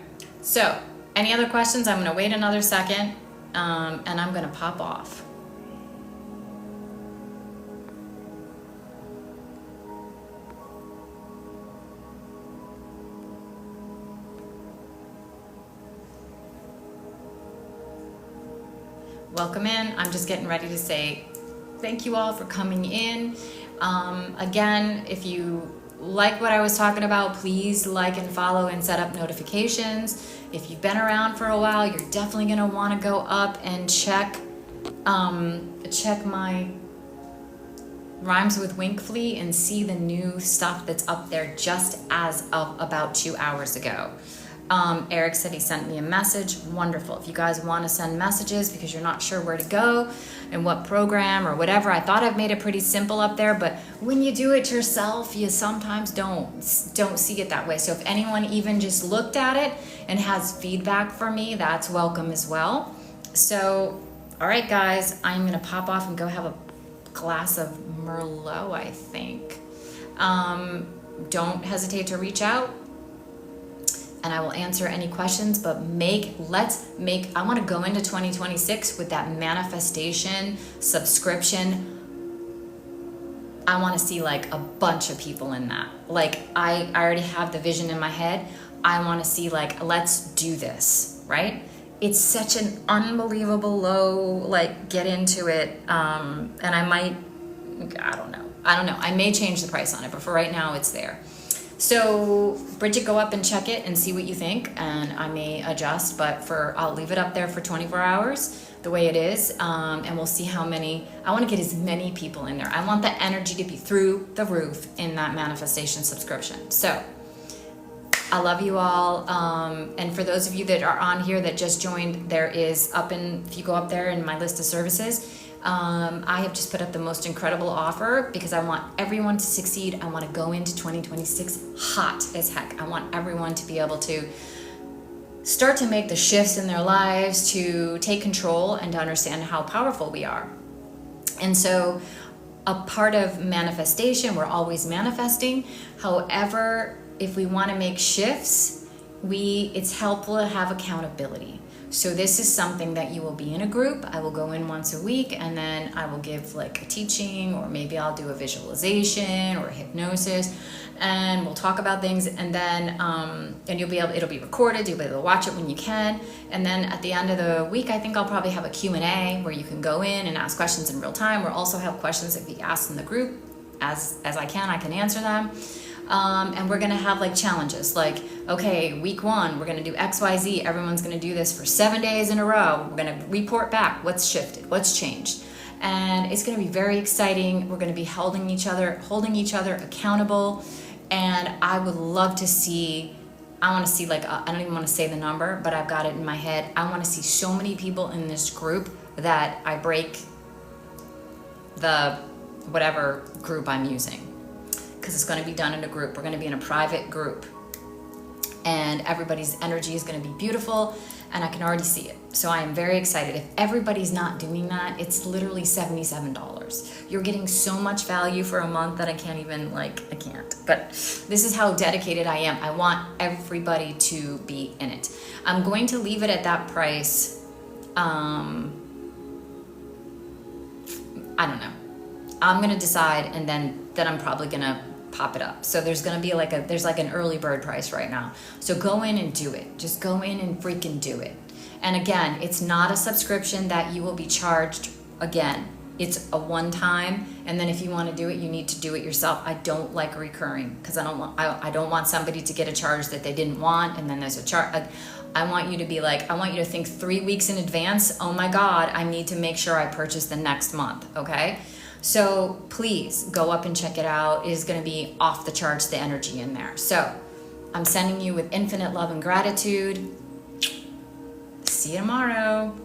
so any other questions? I'm gonna wait another second, and I'm gonna pop off. Welcome in. I'm just getting ready to say thank you all for coming in. Again, if you like what I was talking about, please like and follow and set up notifications. If you've been around for a while, you're definitely gonna wanna go up and check my Rhymes with Winkfleet and see the new stuff that's up there just as of about 2 hours ago. Eric said he sent me a message. Wonderful. If you guys want to send messages because you're not sure where to go and what program or whatever, I thought I've made it pretty simple up there, but when you do it yourself, you sometimes don't see it that way. So if anyone even just looked at it and has feedback for me, that's welcome as well. So, all right, guys, I'm going to pop off and go have a glass of Merlot, I think. Don't hesitate to reach out, and I will answer any questions, but I want to go into 2026 with that manifestation subscription. I want to see like a bunch of people in that. Like I already have the vision in my head. I want to see like, let's do this, right? It's such an unbelievable low, like get into it. And I don't know. I may change the price on it, but for right now it's there. So Bridget, go up and check it and see what you think, and I may adjust, but I'll leave it up there for 24 hours the way it is, and we'll see how many. I want to get as many people in there. I want the energy to be through the roof in that manifestation subscription. So I love you all, and for those of you that are on here that just joined, there is if you go up there in my list of services, I have just put up the most incredible offer because I want everyone to succeed. I want to go into 2026 hot as heck. I want everyone to be able to start to make the shifts in their lives, to take control and to understand how powerful we are. And so a part of manifestation, we're always manifesting. However, if we want to make shifts, it's helpful to have accountability. So this is something that you will be in a group. I will go in once a week, and then I will give like a teaching, or maybe I'll do a visualization or a hypnosis, and we'll talk about things. And then and it'll be recorded. You'll be able to watch it when you can. And then at the end of the week, I think I'll probably have a Q&A where you can go in and ask questions in real time. We'll also have questions that be asked in the group. As I can answer them. And we're gonna have like challenges, like, okay, week 1, we're gonna do XYZ. Everyone's gonna do this for 7 days in a row. We're gonna report back what's shifted, what's changed. And it's gonna be very exciting. We're gonna be holding each other accountable. And I would love to see, I wanna see like, I don't even wanna say the number, but I've got it in my head. I wanna see so many people in this group that I break the whatever group I'm using, because it's going to be done in a group. We're going to be in a private group, and everybody's energy is going to be beautiful, and I can already see it. So I am very excited. If everybody's not doing that, it's literally $77. You're getting so much value for a month that I can't. But this is how dedicated I am. I want everybody to be in it. I'm going to leave it at that price. I don't know. I'm gonna decide, and then I'm probably gonna pop it up. So there's gonna be there's an early bird price right now. So go in and do it. Just go in and freaking do it. And again, it's not a subscription that you will be charged again. It's a one time, and then if you want to do it, you need to do it yourself. I don't like recurring, because I don't want somebody to get a charge that they didn't want, and then there's a charge. I want you to be like, I want you to think 3 weeks in advance. Oh my God, I need to make sure I purchase the next month. Okay. So please go up and check it out. It is going to be off the charts, the energy in there. So I'm sending you with infinite love and gratitude. See you tomorrow.